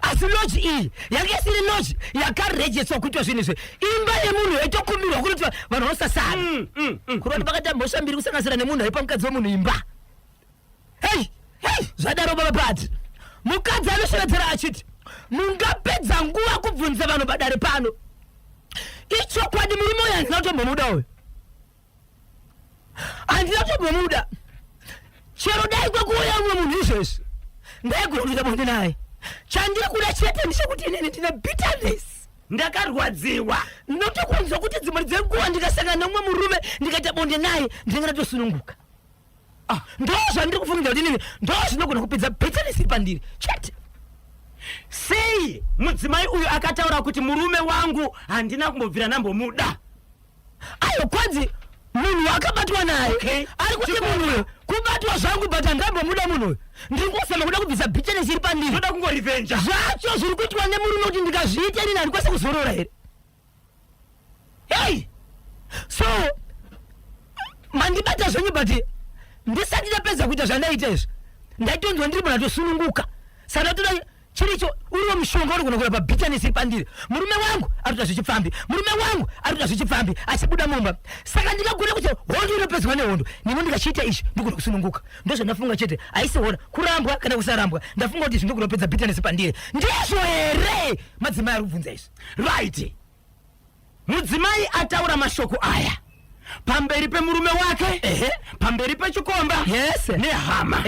S3: Asi loji iyi yanga isiri loji yakarejiswa kuitwa zvinhu izvi. Imba yemunhu yaitokumbirwa kuti vanhu vasasara. Kuroti pakati mhosva mbiri kusanganisira nemunhu aipa mukadzi wemunhu imba. Hey, zvadaro baba Pati. Mukadzi anosheredzera achiti mungapedza nguva kubvunza vanhu padare pano. Ichokwadi murume uyu handina kutombomuda uyu. Handina kutombomuda. Chero dai kwekuuya umwe munhu izvezvi ndaigona kuita bonde naye. Chandiri kuda chete ndechekuti inini ndine bitterness. Ndakarwadziwa. Ndinotokunzwa kuti dzimwe dzenguva ndikasangana nomwe murume ndikaita bonde naye ndingatosununguka. Ndo zvandiri kufungira kuti inini ndo zvinogona kupedza bitterness iri pandiri chete.
S1: Sei mudzimai uyu akataura kuti murume wangu handina kumbobvira nambomuda.
S3: Ayo kwanzi munhu akabatwa naye ari kuti munhu kubatwa zvangu but handambomuda munhu. Ndiri kusema kuda kubvisa bitterness iri pandiri.
S1: Ndoda kungorivenja.
S3: Zvacho zviri kuitwa nemurume kuti ndikazviita inini handikwanisa kuzorora here. hey so mandibata zvonye but ndisati ndapedza kuita zvandaita izvi ndaitonzwa ndiri muna tosununguka saka toda chiricho uriwo mushonga uri kunokura pabitterness iri pandiri murume wangu arikuita zvichipfambi murume wangu arikuita zvichipfambi achibuda mumba saka ndikagona kuti hondo inopedzwa nehondo nimo ndikachiita izvi ndikuda kusununguka ndozvandafunga chete aisiona kurambwa kana kusarambwa ndafunga kuti izvi ndikunopedza bitterness pandiri ndizvo here madzimai ari kubvunza izvi
S1: right mudzimai ataura mashoko aya pamberi pemurume wake pamberi pechikomba
S3: yes
S1: nehama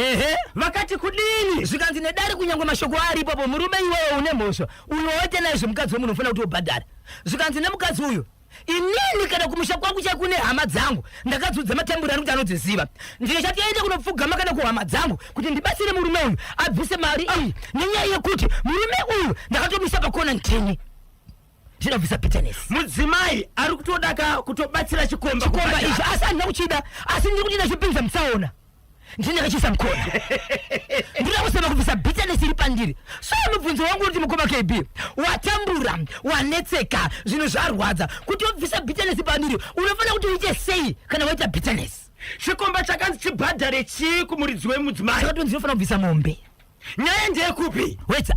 S1: vakati kudini
S3: zvikanzi nedare kunyangwe mashoko aripopo murume iweyo une mhosva unoite naizvo mukadzi wemunhu unofanira kuti ubhadhara zvikanzi nemukadzi uyu inini kana kumusha kwangu chakune hama dzangu ndakadzudza matemburi kuti anodziziva ndikachati aende kunopfugama kana kuhama dzangu kuti ndibatsire murume uyu abvise mari iyi nenyaya yekuti murume uyu ndakatomisa pakona nteni zvinobvisa bitterness
S1: mudzimai ari kutodaka kutobatsira chikomba
S3: izvi asi handina kuchida asi ndiri kuti ndachipinza mutsaona ndinakachisa mukona ndinoda kusema kubvisa bitterness iri pandiri so mubvunzo wangu kuti mukoma KB watambura wanetseka zvinhu zvarwadza kuti wabvisa bitterness pandiri unofanira kuti uite sei kana waita bitterness
S1: chikomba chakanzi chibhadhare chii kumuridzi wemudzimai
S3: saka ndinofanira kubvisa mombe
S1: nyaya ndeyekupi
S3: wedza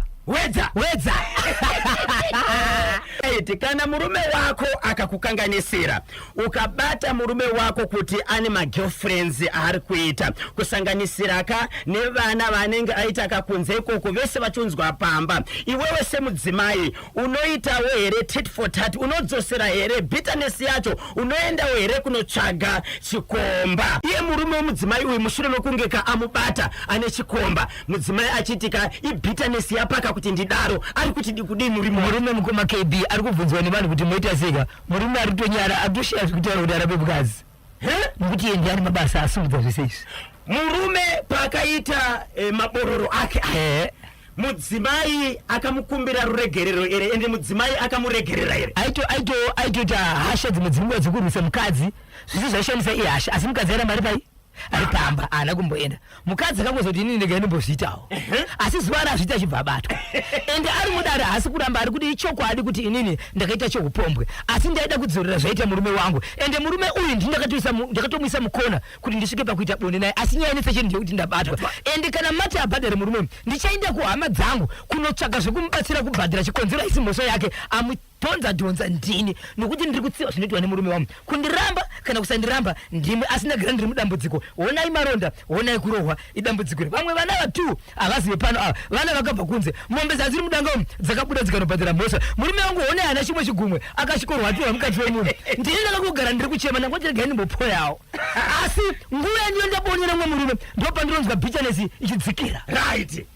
S1: eti kana murume wako akakukanganisira ukabata murume wako kuti ane magirlfriends ari kuita kusanganisira ka nevana vanenge aita kakunze ikoko vese vachunzwa pamba iwewe semudzimai unoitawo here tit for tat unodzosera here bitterness yacho unoendawo here kunotsvaga chikomba iye murume wemudzimai uyu mushure mekunge ka amubata ane chikomba mudzimai achitika ibitterness yapaka kuti ndidaro ari kuti dikudini
S3: murume mukoma KB ari kubvunzwa nevanhu kuti moita seka murume ari tonyara atoshiya zvekutaura kuti arabe mukadzi nokuti iye ndiani mabasa asungudza zvese izvi
S1: murume pakaita mabororo ake mudzimai akamukumbira ruregerero ere ende mudzimai akamuregerera ere
S3: aitoita hasha dzimwe dzinguva dzekurwisa mukadzi zvisi zvaishandisa iye hasha asi mukadzi aira mari pai ari pamba haana kumboenda mukadzi akangozoti inini ndega ndimbozviitawo asi zuva razviita achibva abatwa ende ari mudare haasi kuramba ari kuti ichokwadi kuti inini ndakaita chokupombwe asi ndaida kudzorera zvaita murume wangu ende murume uyu ndakatomwisa mukona kuti ndisvike pakuita bonde naye asi nyaya netsecheni ndeyekuti ndabatwa ende kana mati abhadhare murume uyu ndichaenda kuhama dzangu kunotsvaga zvekumubatsira kubhadhara chikonzero isi mhosva yake donza ndini nokuti ndiri kutsiva zvinoitwa nemurume wangu kundiramba kana kusandiramba ndimi asi ndagara ndiri mudambudziko honai maronda honai kurohwa idambudziko vamwe vana vatu havazive pano ava vana vakabva kunze mombe dzadziri mudanga umu dzakabuda dzikanobhadhara mhosva murume wangu honai hana chimwe chigumwe akashikorwatirwa mukadzi wemunhu ndini ndakakugara ndiri kuchema nangoti regai ndimbopoyawo asi nguva yandiyo ndabonera mwe murume ndopandironzwa bitterness ichidzikira
S1: right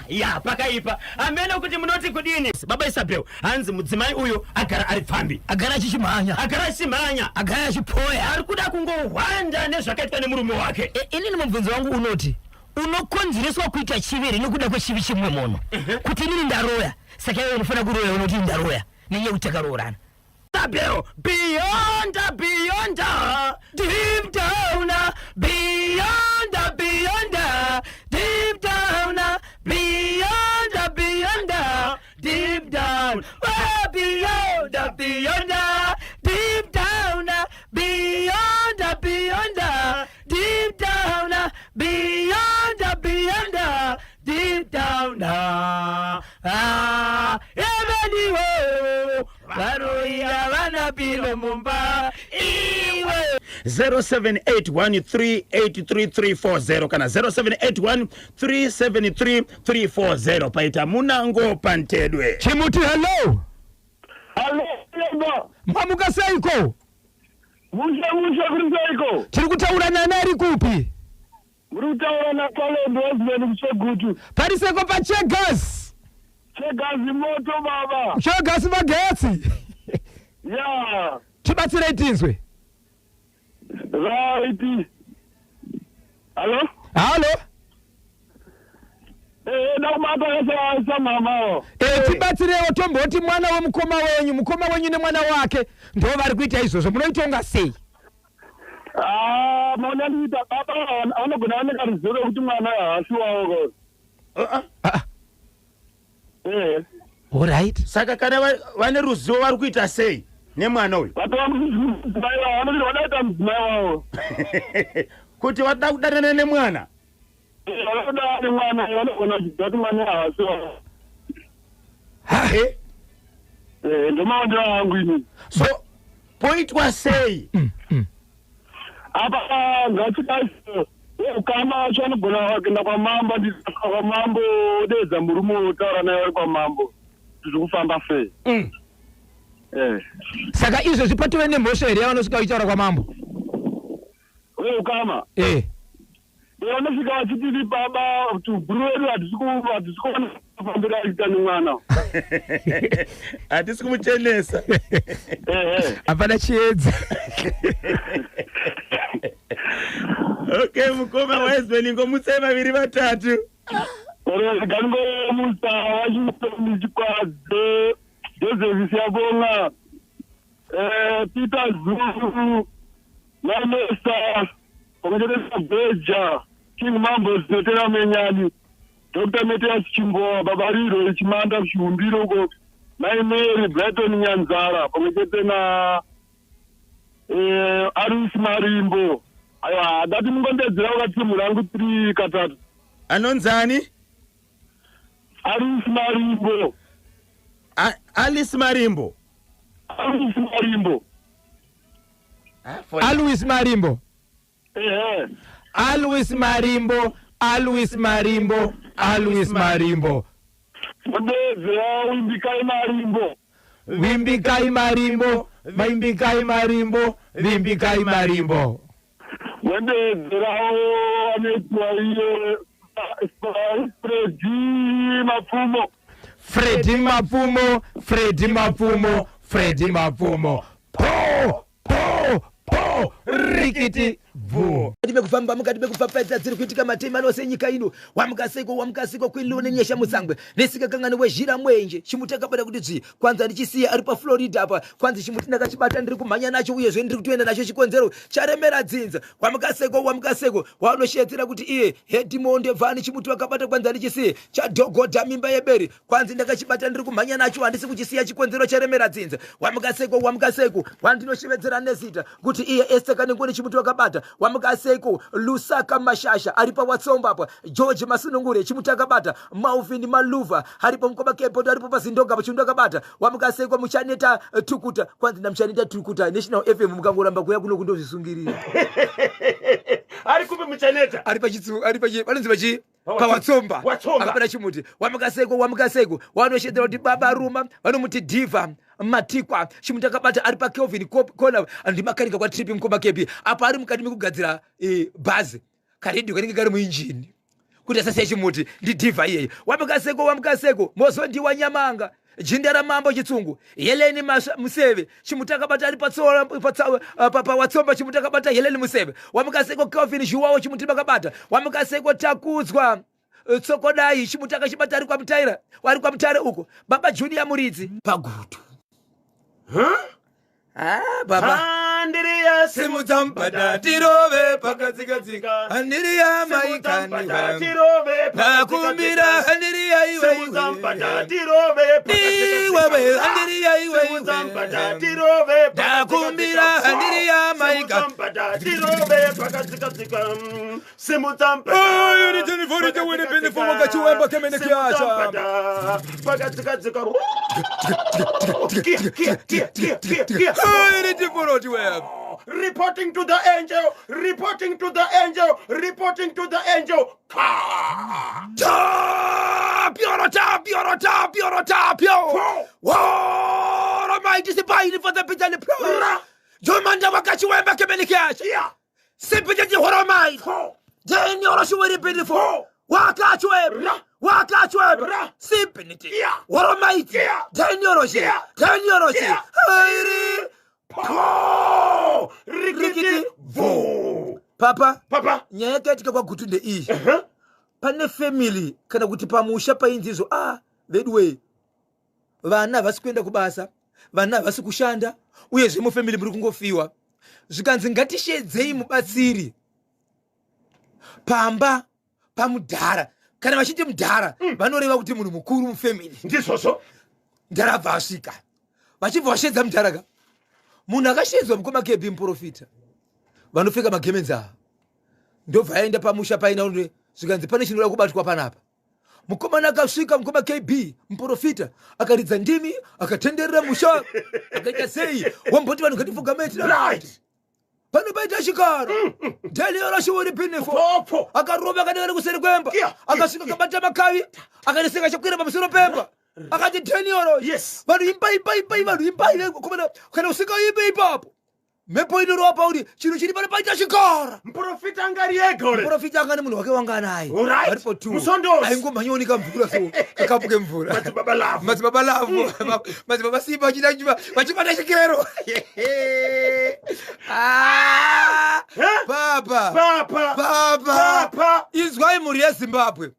S1: ya pakaipa amene kuti munoti kudini baba Isabel hanzi mudzimai uyu agara ari pfambi
S3: agara achimhanya
S1: agara achipoya ari kuda kungohwanda nezvakaitwa nemurume wake
S3: inini mubvunzo wangu unoti unokonzereswa kuita chiviri nekuda kwechivi chimwe munhu kuti inini ndaroya saka iwe unofanira kuroya unoti ndaroya nenyaya kuti takaroorana
S1: Isabel beyond deep down beyond deep down beyond deep down oh beyond deep down beyond deep down beyond deep down emaniwo varoya vana pilo mumba iwe 0781383340 kana 0781373340 paita munango pantedwe
S2: chimuti hello
S4: Allo,
S2: mamuka seiko
S4: musha kuriseiko.
S2: tiri kutaura nani ari kupi
S4: Muri kutaura na Kalendo husband kusegutu.
S2: pariseko pachegas
S4: Chegazi moto baba.
S2: chegas magetsi
S4: Ya.
S2: tibatsire tinzwe
S4: Right. Allo?
S2: halo
S4: Nakumata yasa mama.
S2: tibatsirewo tomboti mwana wemukoma wenyu nemwana wake ndo vari kuita izvozvo munoitonga sei
S4: Mona ndita baba anogona nekarizivo kuti mwana haasiwawo.
S2: alright
S1: saka kana vane ruzivo vari kuita sei nemwana uyu
S4: vatova mudzimai wavo vanoti vadaita mudzimai wavo
S1: kuti wada kudanana nemwana
S4: vanoda nemwana vanogona kudzidza kuti mwana havasi wavo ndomaondera hangu ini
S1: so poitwa sei
S4: apa ngatikasi ukama wacho anogona kuenda kwamambo ndisaka kwamambo odedza murume otaura naye vari kwamambo tiri kufamba sei
S2: saka izvo zvipatiwe nemhosva here yavanosvika vachitaura kwamambo
S4: uye ukama vanosvika vachitiri baba kuti guru wedu hatisi kuona kufambira achiita nemwana
S1: hatisi kumuchenesa
S2: hapana chiedza
S1: okay mukoma waisbeni ngomutsai maviri vatatu
S4: gangomusa vachiichikwadze joseph siyabonga peter zulu namesa pamwechete beja king mambo zinotera menyani dr meteas chimbowa babariro chimanda kuchiumbiro uko maimeri brighton nyanzara pamwechete na aris marimbo aiwa dati mungondedzera ukati timu rangu 3 katatu
S1: anonzani
S4: aris marimbo
S1: alice marimbo
S4: aris marimbo
S2: Alois Marimbo
S1: Alois Marimbo Alois Marimbo Alois Marimbo
S4: ndedzera wimbikai marimbo
S1: Wimbikai Marimbo Wimbikai Marimbo Wimbikai Marimbo
S4: ndedzerawo anetwa iye
S1: Freddy Mapfumo Freddy Mapfumo Freddy Mapfumo po rikiti vu
S2: ndimekufamba mukati mekufapfaidza dziri kuitika matema anose nyika ino wamukasiko kwilune nyesha musangwe nesikakangani wezhira mwenje chimutakabada kuti dzii kwanza ndichisiya ari paflorida apa kwanza chimuti ndakachibata ndiri kumhanya nacho uyezve ndiri kutoenda nacho chikonzero charemera dzinza wamukaseko wanoshedzera kuti iye hedhimonde vhani chimuti wakabata kwanza ndichisiye chadhogodha mimba yeberi kwanza ndakachibata ndiri kumhanya nacho handisi kuchisiya chikonzero charemera dzinza wamukaseko wandinoshevedzera nezita kuti iye estekanengoni chimuti wakabata wamukaseko lusaka mashasha ari pawatsomba apa george masunungure chimuti akabata mauvini maluva ari pamukoma kepoto aripo pazindonga chimuti akabata wamukaseko muchaneta tukuta kwanzi ndamuchaneta tukuta national fm mukangoramba kuya kuno kundozvisungirira
S1: ari kupe muchaneta
S2: ari panonzi pachi pawatsomba akapata chimuti wamukaseko wanoshedzera kuti baba ruma vanomuti diva matikwa chimuti akabata ari pakelvin kona ndimakanika kwa tripi mukoma kepi apa ari mukati mekugadzira bhazi karedhi kanenge kari muinjini kuti asasiya chimuti ndidhiva iyeyi wamukaseko mozondiwa nyamanga jinda ramambo chitsungu Heleni Museve chimuti akabata ari pawatsomba chimuti akabata Heleni Museve wamukaseko Kelvin Zhuwawo chimuti akabata wamukaseko takudzwa tsokodai chimuti akachibata ari kwamutaira uko baba Junior Muridzi pagutu baba
S1: Andiriya
S2: simudzambada tirove pakadzikadzika andiriya maikani nakumbira andiriya iwe iwe andiriya iwe nakumbira andiriya maikani unitoniforite wene penefo wakachiwemba kemene kiacha
S1: reporting to the angel.
S2: What am I disappointed for the bitterly pro? Jomanda wakachiwemba kemene kiacha. Simply what am I? Then you're sure beautiful. Wakachweb. Simpinity. What am I? 10 euros.
S1: Rikiti vo.
S2: Papa, nyaya yakatika kwa gutunde iyi. Pane family kana kuti pamusha painzizo vedwe. Vana vasikuenda kubasa, vana vasikushanda, uyezve mu family muri kungofiwa. Zvikanzi ngatishedzei mubatsiri. Pamba pamudhara kana vachiti mudhara vanoreva kuti munhu mukuru mufamily
S1: ndizvozvo
S2: ndarabva asvika vachibva vashedza mudhara ka
S5: munhu akashedzwa mukoma KB muprofita vanopfeka magemenzi ava ndobva aenda pamusha paina unde zvikanzi pane chinoda kubatwa panapa. Mukomana akasvika mukoma KB muprofita akaridza ndimi akatenderera musha akaita sei wamboti vanhu ngatifugameti
S1: Right.
S5: pano paita chikara Daniel ashiwori pinefo
S1: Popo.
S5: akarova akadekana kuseri kwemba akasvika akabata makavi akaneseka chakwira pamusoro pemba akati Daniel
S1: Yes.
S5: vanhu imbai vanhu imbai komana kana usika imbe ipapo mhepo inorova pauri chinhu chiri pano paita chikara.
S1: Muprofita angari ega ore.
S5: Muprofita angane munhu wake wanga naye
S1: Alright.
S5: varipo tu
S1: Musondosi.
S5: aingomhanyonika mvura so kakapuke mvura
S1: Madzibaba lavu.
S5: madzibaba lavu madzibaba simba vachibata chikero. Papa inzwai mhuri yeZimbabwe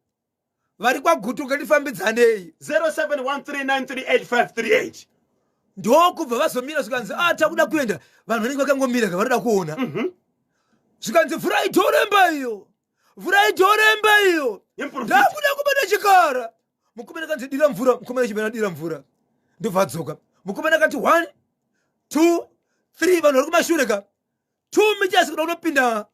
S5: vari kwagutu ngatifambidzanei
S1: 0713938538.
S5: ndokubva vazomira zvikanzi takuda kuenda vanhu vanenge vakangomira vanoda kuona zvikanzi mvura itoremba iyo ndakuda kubata chikara. Mukomana kanzi dira mvura mukomana chimena dira mvura ndobva adzoka. Mukomana kati 1 2 3 vanhu vari kumashure ka 2 meters kuda kunopinda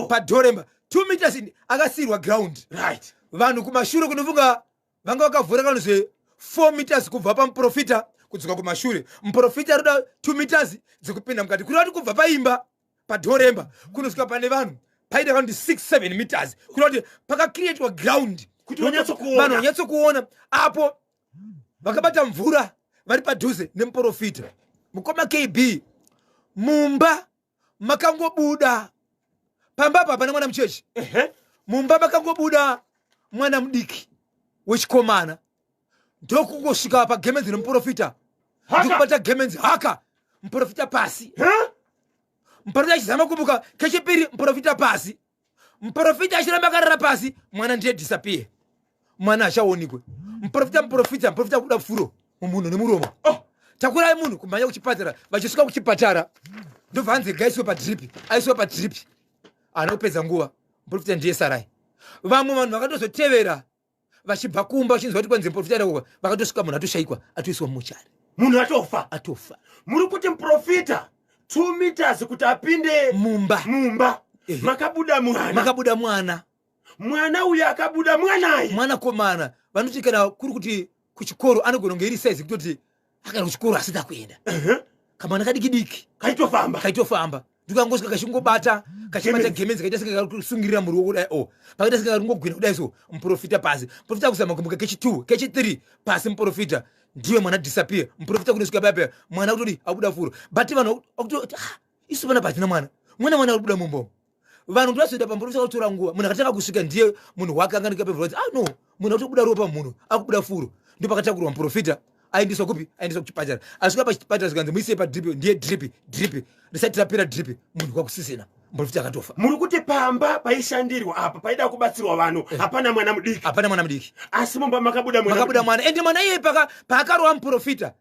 S5: padhoremba 2 meters akasirwa ground.
S1: Right.
S5: Vanhu kumashure kunofunga vanga vakavhura kanozve 4 meters kubva pamuprofita kudzoka kumashure. Muprofita roda 2 meters dzekupinda mukati kurati kubva paimba padhoremba kunosvika pane vanhu paita kandi 6-7 meters kurati pakacreatwa ground
S1: Kuti vanhu
S5: vanyatsokuona apo vakabata mvura vari padhuze nemuprofita. Mukoma KB mumba makangobuda pamba pa pane mwana muchechi mumba makangobuda mwana mudiki wechikomana ndokungosvika pagemenzi nemuprofita ndikubata gemenzi haka muprofita pasi. Muprofita achizama kumbuka kechipiri muprofita pasi. Muprofita achiramba akarara pasi mwana ndiye disappear mwana achaonikwe. Muprofita kuda furo mumunhu nemuromo. Takurai munhu kumhanya kuchipatara vachisvika kuchipatara ndobva anzi gaiswe padrip aiswe padrip anopedza nguva muprofita ndiye sarai. Vamwe vanhu vakatozotevera vachibva kumba vachinzwa kuti kwanzi muprofita adakokwa vakatosvika munhu atoshayikwa atoiswa muchari
S1: Munhu atofa.
S5: Muri
S1: kuti muprofita 2 meters kuti apinde
S5: mumba
S1: makabuda
S5: mwana
S1: uyu akabuda
S5: mwana komana vanoti kana kuri kuti kuchikoro anogona kunge iri size kutoti akaenda kuchikoro asida kuenda kamwana kadikidiki kaitofamba ndikangosvika kachingobata gemenzi kaita senge kusungirira muruoko kudai pakaita senge ringogwina kudai so muprofita pasi. Muprofita kusama kumbuka kechi2 kechi3 pasi muprofita ndiwe mwana disappear. Muprofita kunosvika papa mwana kutoti abuda furo but vanhu akuti isu pana patina mwana akubuda mumbomo. Vanhu ndvazoenda pamuprofita kutora nguva munhu akatanga kusvika ndiye munhu wake anganika pevhura no munhu akutobuda ropa munhu akubuda furo ndo pakatakurwa muprofita aindiswa kupi aindiswa kuchipatara asvika pachipatara zvikanzi muisei padrip ndiye drip risati rapera drip munhu kwakusisina muprofita akatofa.
S1: Muri kuti pamba paishandirwa apa paida kubatsirwa vanhu hapana mwana mudiki asi mumba makabuda
S5: mwana ende mwana iye paakarowa muprofita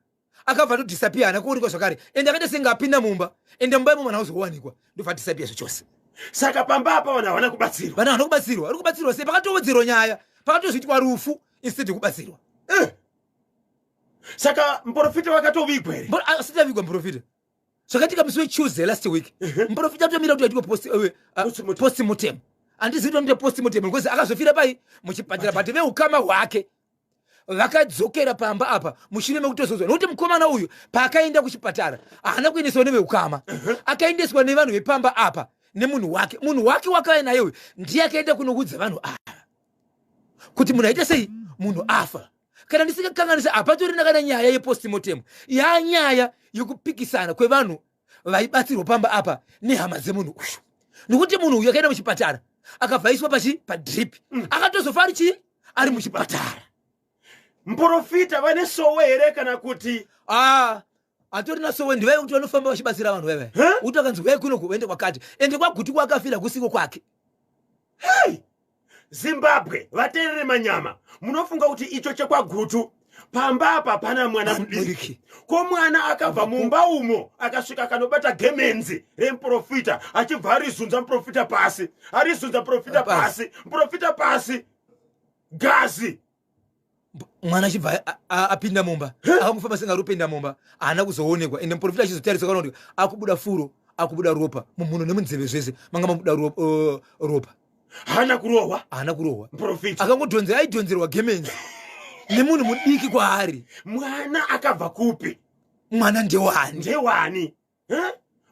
S5: akabva todisappear ana kuonekwa zvakare ende akaita senge apinda mumba ende mumba imo mwana auzowanikwa ndobva disappear zvachose.
S1: Saka pamba apa vanhu havana kubatsirwa
S5: vari kubatsirwa sei pakatowedzerwa nyaya pakatozoitwa rufu instead yekubatsirwa.
S1: Saka muprofita wakatovigwa here
S5: asati avigwa muprofita zvakatika musi weTuesday last week muprofita atomira kuti aitwe postmortem handizivi kuti anoita postmortem because akazofira pai muchipatara but veukama hwake vakadzokera pamba apa mushure mekutozozwa nokuti mukomana uyu paakaenda kuchipatara haana kuendeswa neveukama akaendeswa nevanhu vepamba apa nemunhu wake wakaenda naye uyu ndiye akaenda kunoudza vanhu ava kuti munhu aita sei munhu afa. Kana ndisingakanganisa apatorina kana nyaya yepostmortem yanyaya yekupikisana kwevanhu vaibatsirwa pamba apa nehama dzemunhu uyu nokuti munhu uyu akaenda muchipatara akabvaiswa padrip akatozofa ari muchipatara.
S1: Muprofita vane sowe here kana kuti
S5: atorina sowe ndivai kuti vanofamba vachibatsira vanhu veve kuti akanzi wei kuno kuende kwakati ende kwaguti kwakafira kusiko kwake.
S1: Zimbabwe vateerere manyama munofunga kuti icho chekwagutu pamba apa pana mwana mudiki ko mwana akabva mumba umo akasvika kanobata gemenzi remuprofita achibva arizunza muprofita pasi muprofita pasi gazi
S5: mwana achibva apinda mumba akangofamba senga rupinda mumba haana kuzoonekwa ende muprofita achizotarisa kana kuti akubuda furo akubuda ropa mumhuno nemunzeve zvese manga mabuda ropa
S1: hana kurohwa
S5: muprofita akangodhonzera aidhonzerwa gemenzi nemunhu mudiki kwaari.
S1: Mwana akabva kupi?
S5: Mwana ndewani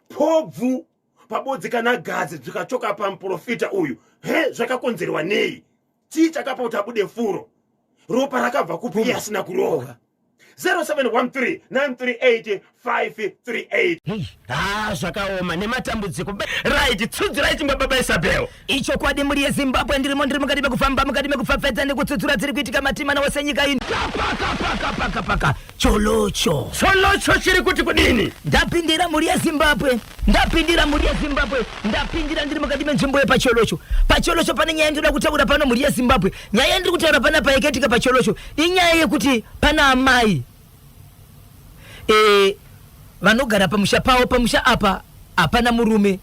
S1: pobvu pabodzi kana gadzi zvikachoka pamuprofita uyu zvakakonzerwa nei? Chii chakapa kuti abude furo? Ropa rakabva kupi asina kurohwa? 0713838538.
S3: Zvakaoma nematambudziko. Right, tsudzura ichi baba Isabel. Icho kwadi muri yeZimbabwe ndiri mukati mekufamba mukati mekufafedza nekutsudzura dziri kuitika matimana wose nyika ino. Paka. Cholocho
S1: chiri kuti kudini?
S3: Ndapindira muri yeZimbabwe. Ndapindira ndiri mukati menzvimbo yepacholocho. Pacholocho pane nyaya ndinoda kutaura pano muri yeZimbabwe. Nyaya ndiri kutaura pana paiketika pacholocho inyaya yekuti pana amai vanogara pamusha pawo pamusha apa hapana murume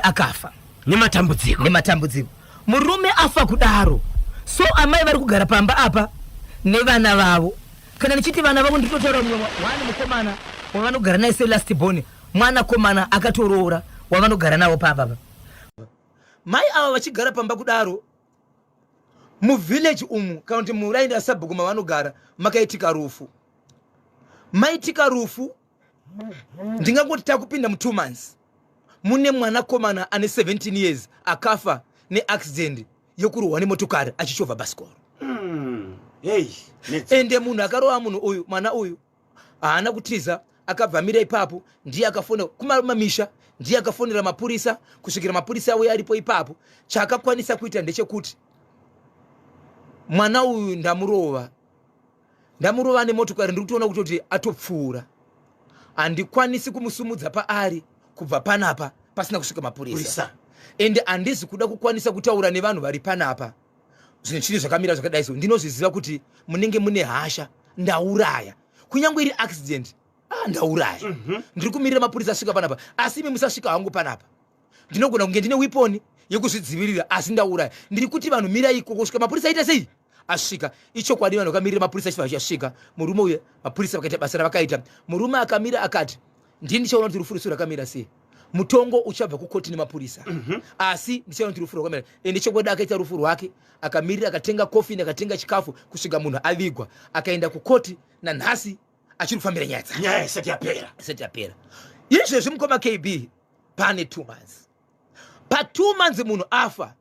S3: akafa nematambudziko murume afa kudaro so amai vari kugara pamba apa nevana vavo kana nichiti vana vavo nditotaura mumwe wani mukomana wavanogara naye selast bone mwana komana akatoroora wavanogara nawo papa
S5: mai ava vachigara pamba kudaro muvillage umu kana kuti muraindi asabhuku mavanogara makaitika rufu ndingangoti takupinda mu2 months mune mwana komana ane 17 years akafa neaccident yokurohwa nemotokari achichovha basikoro. Ende munhu akarohwa munhu uyu mwana uyu haana kutiza akabvamira ipapo ndiye akafonera kumamisha ndiye akafonera mapurisa kusvikira mapurisa auya aripo ipapo chaakakwanisa kuita ndechekuti mwana uyu ndamurova nemotokari ndiri kutoona kuti atopfuura handikwanisi kumusumudza paari kubva panapa pasina kusvika mapurisa ende handizi kuda kukwanisa kutaura nevanhu vari panapa zvinhu chiri zvakamira zvakadai so ndinozviziva kuti munenge mune hasha ndauraya kunyange iri accident ndauraya ndiri kumirira mapurisa asvika panapa asi imi musasvika hangu panapa ndinogona kunge ndine wiponi yekuzvidzivirira asi ndauraya ndiri kuti vanhu miraiko kusvika mapurisa aita sei asvika ichokwadi vanhu vakamirira mapurisa chiva chasvika murume uyu mapurisa vakaita basa ravakaita murume akamira akati ndini ndichaona kuti rufuro rakamira sei mutongo uchabva kukoti nemapurisa asi ndichaona kuti rufuro rakamira ende chokwadi akaita rufu rwake akamirira akatenga kofi akatenga chikafu kusvika munhu avigwa akaenda kukoti nanhasi achiri kufambira nyaya
S1: isati
S5: yapera izvezvi mukoma KB pane 2 months pa2 months munhu afa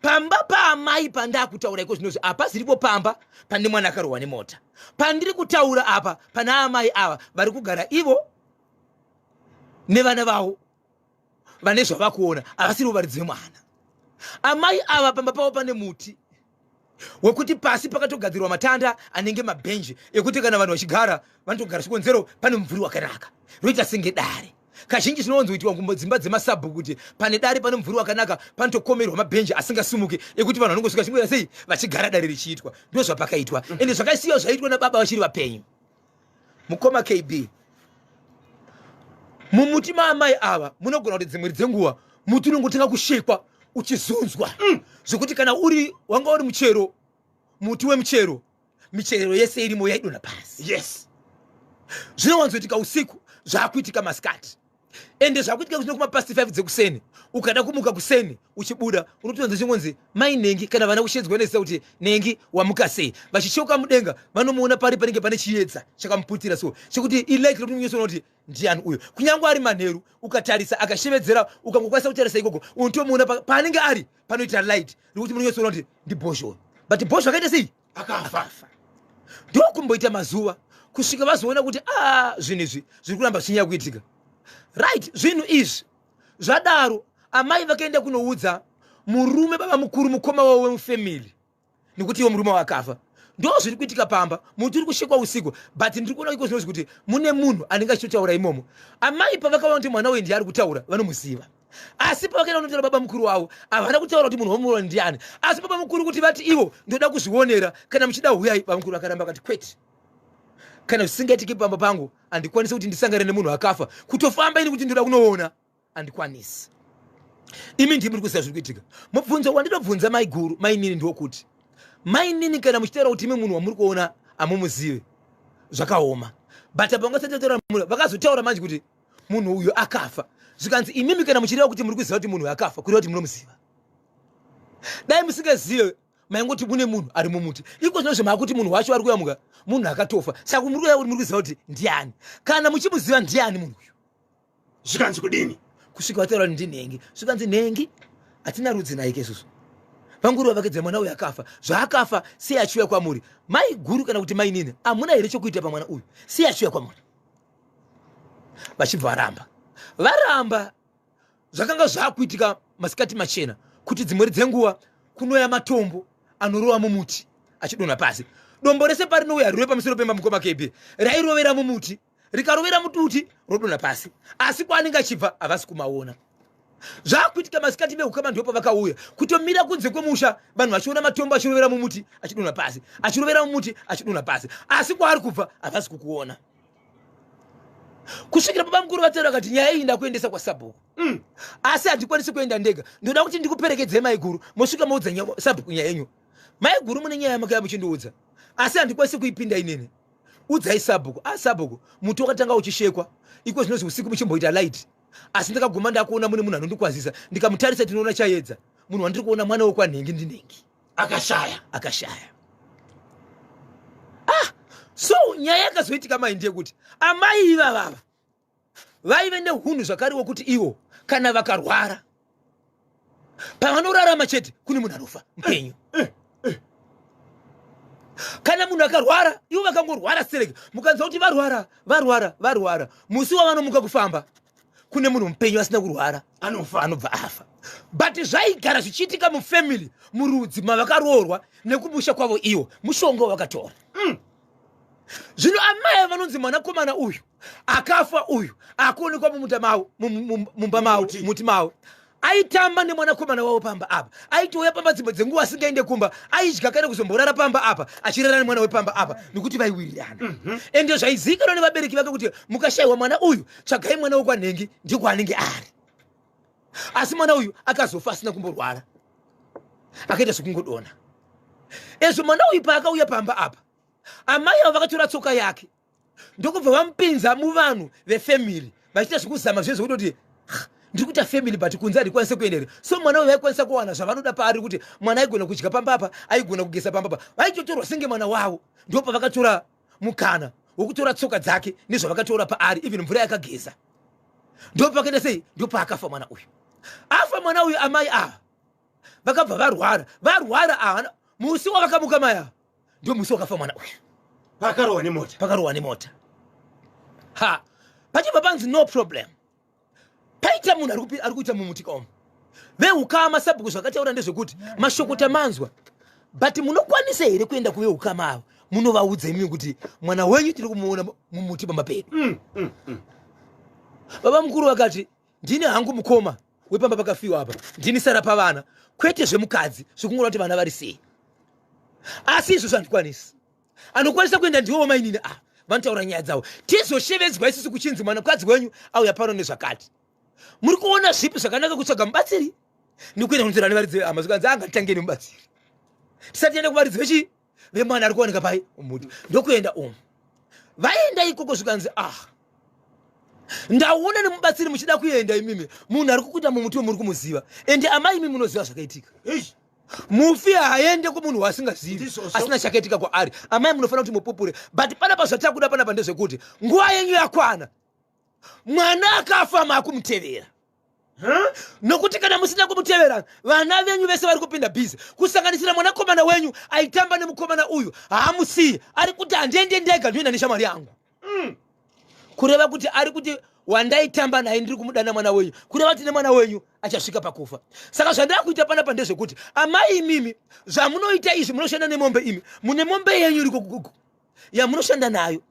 S5: pamba paamai pandakutaura iko zvinozvi apa ziripo pamba pane mwana akarohwa nemota pandiri kutaura apa pana amai ava vari kugara ivo nevana vavo vane zvavakuona havasirivo varidzi vemwana amai ava pamba pavo pane muti wekuti pasi pakatogadzirwa matanda anenge mabhenji ekuti kana vanhu vachigara vanotogara chikonzero pane mumvuri wakanaka roita senge dare kazhinji zvinonzoitwa dzimba dzemasabhu kuti pane dare pane mumvuri wakanaka panotokomerwa mabhenji asingasumuki ekuti vanhu vanongosvika chimwera sei vachigara dare richiitwa ndo zvapakaitwa ende zvakasiyiwa zvaitwa nababa vachiri vapenyu mukoma KB mumuti maamai ava munogona kuti dzimwe dzenguva muti unongotenga kushekwa uchizunzwa zvokuti kana wanga uri muchero muti wemuchero michero yese irimo yaidonha pasi zvinowanzoitika usiku zvaakuitika masikati ende zvakuitika kuchino kumapasti 5 dzekuseni ukada kumuka kuseni uchibuda unotonza chingonzi mai nengi kana vana kushedzwa nesisa kuti nengi wamuka sei vachichoka mudenga vanomuona pari panenge pane chiedza chakamuputira so chekuti ilike kuti unyeso unoti ndiani uyo kunyange ari manheru ukatarisa akashevedzera ukangokwanisa kutarisa ikoko unotomuona paanenge ari panoita light rikuti munyeso unoti ndi Bosho but Bosho akaita sei akafa ndokumboita mazuva kusvika vazoona kuti zvinhu izvi zviri kuramba zvichinyanya kuitika right zvinhu izvi zvadaro amai vakaenda kunoudza murume baba mukuru mukoma wavo wemufamily nekuti iwo murume wakafa ndo zviri kuitika pamba muti uri kushekwa usiku but ndiri kuona iko zvinozvi kuti mune munhu anenge achitotaura imomo amai pavakaona kuti mwana uyu ndiye ari kutaura vanomuziva asi pavakaenda kunotaura baba mukuru wavo havana kutaura kuti munhu womuro ndiani asi baba mukuru kuti vati ivo ndoda kuzvionera kana muchida huyai baba mukuru akaramba akati kwete kana zvisingaitiki pamba pangu handikwanisi kuti ndisangane nemunhu akafa kutofamba ini kuti ndoda kunoona handikwanisi imi ndimi muri kuziva zviri kuitika mubvunzo wandinobvunza mai guru mainini ndokuti mainini kana muchitaura kuti imi munhu wamuri kuona amumuzive zvakaoma, but apa vangasataura vakazotaura manje kuti munhu uyu akafa, zvikanzi imimi kana muchireva kuti muri kuziva kuti munhu akafa kureva kuti munomuziva. Dai musingazive maingoti mune munhu ari mumuti, iko zvinozvo makuti munhu wacho ari kuyamuka munhu akatofa, saka muri kuya kuti muri kuziva kuti ndiani, kana muchimuziva ndiani munhu uyu.
S1: Zvikanzi kudini?
S5: Kusvika vataura kuti ndinhengi, zvikanzi nhengi hatina rudzi naye ikesusu. Vanguruva vakedza mwana uyu akafa, zvaakafa sei achiuya kwamuri? Mai guru kana kuti mai nini hamuna here chokuita pamwana uyu, sei achiuya kwamuri? Vachibva varamba zvakanga zvakuitika masikati machena, kuti dzimweri dzenguva kunoya matombo anorova mumuti achidonha pasi. Dombo rese parinouya riwe pamusoro pemba mukoma KB rairovera mumuti, rikarovera mututi rodonha pasi, asi kwaanenge achibva havasi kumaona. Zvakuitika masikati meukama ndipo vakauya kutomira kunze kwemusha, vanhu vachiona matombo achirovera mumuti achidonha pasi, achirovera mumuti achidonha pasi, asi kwaari kubva havasi kukuona. Kusvikira baba mukuru vatera akati nyaya iyi ndakuendesa kwaSabhuku, asi handikwanisi kuenda ndega, ndoda kuti ndikuperekedzei mai guru, mosvika moudza Sabhuku nyaya yenyu. Mai guru mune nyaya yamakaya muchindiudza, asi handikwanisi kuipinda inini. Udzai Sabhuku. Sabhuku, muti wakatanga uchishekwa, iko zvinozvi usiku muchimboita light, asi ndakaguma ndakuona mune munhu anondikwazisa, ndikamutarisa tinoona chaedza, munhu wandiri kuona mwana wekwanhengi ndinhengi. Akashaya. So nyaya yakazoitika mai ndeyekuti amai ivava vaive neunhu zvakare wokuti ivo kana vakarwara pavanorarama chete kune munhu anofa mupenyu. Kana munhu akarwara, ivo vakangorwara sereke, mukanzwa kuti varwara, musi wavanomuka kufamba kune munhu mupenyu asina kurwara anobva afa. But zvaigara zvichiitika mufamily, murudzi mavakaroorwa nekumusha kwavo ivo, mushonga wavakatora. Zvino amai vanonzi mwanakomana uyu akafa, uyu akuonekwa mumba mavo, muti mavo, aitamba nemwanakomana wavo pamba apa, aitouya pamba dzimwe dzenguva asingaende kumba, aidya kana kuzomborara pamba apa, achirara nemwana wepamba apa, nekuti vaiwirirana. Ende zvaizikanwa nevabereki vake kuti mukashayiwa mwana uyu, tsvagai mwana wekwanhengi ndikwaanenge ari. Asi mwana uyu akazofa asina kumborwara, akaita zvokungodonha. Ezvo mwana uyu paakauya pamba apa, amai avo vakatora tsoka yake ndokubva vamupinza muvanhu vefamily, vachiita zvekuzama zvese kuti ndiri kuita family but kunze handikwanise kuendere. So mwana uyu vaikwanisa kuwana zvavanoda paari, kuti mwana aigona kudya pamba apa, aigona kugesa pamba apa, vaitotorwa senge mwana wavo. Ndopa vakatora mukana wokutora tsoka dzake nezvavakatora paari, even mvura yakageza. Ndopa vakaita sei, ndopa akafa mwana uyu. Afa mwana uyu, amai ava vakabva varwara, musi wavakamuka mai ava ndio musi wakafa mwana uyu, pakarohwa nemota. Pachibva panzi no problem, paita munhu ari kuita mumutika omo. Veukama Sabhuku zvakataura ndezvekuti mashokota manzwa, but munokwanisa here kuenda kuveukama avo munovaudza imi kuti mwana wenyu tiri kumuona mumuti pamba pedu. Baba mukuru vakati ndini hangu mukoma wepamba pakafiwa apa, ndini sara pavana, kwete zvemukadzi zvekungora kuti vana vari sei. Asi izvozvo handikwanisi, anokwanisa kuenda ndiwo mainini vanotaura nyaya dzavo, tizoshevedzwa isusu kuchinzi mwanakadzi wenyu auya pano nezvakati. Muri kuona zvipi zvakanaka kutsvaga mubatsiri nekuenda kunzira nevaridzi vehama, zvikanzi angatangeni mubatsiri tisati enda kuvaridzi vemwana ari kuoneka pai muti, ndokuenda umu. Vaenda ikoko zvikanzi ndaona nemubatsiri muchida kuenda imimi, munhu ari kukuita mumuti womuri kumuziva, ende amai imi munoziva zvakaitika. Mufi haende kumunhu wasingazivi, asina chakaitika kwaari. Amai munofanira kuti mupupure, but panapa zvatakuda panapa ndezvekuti nguva yenyu yakwana, mwana akafa makumutevera. Nokuti kana musina kumutevera, vana venyu vese vari kupinda bhizi, kusanganisira mwanakomana wenyu aitamba nemukomana uyu, haamusiyi, ari kuti handiende ndega ndinoenda neshamwari yangu. Kureva kuti ari kuti wandaitamba naye ndiri kumudana mwana wenyu, kureva kuti nemwana wenyu achasvika pakufa. Saka zvandakuita panapa ndezvekuti amai imimi zvamunoita izvi, munoshanda nemombe imi, mune mombe yenyu iri kugugu yamunoshanda nayo.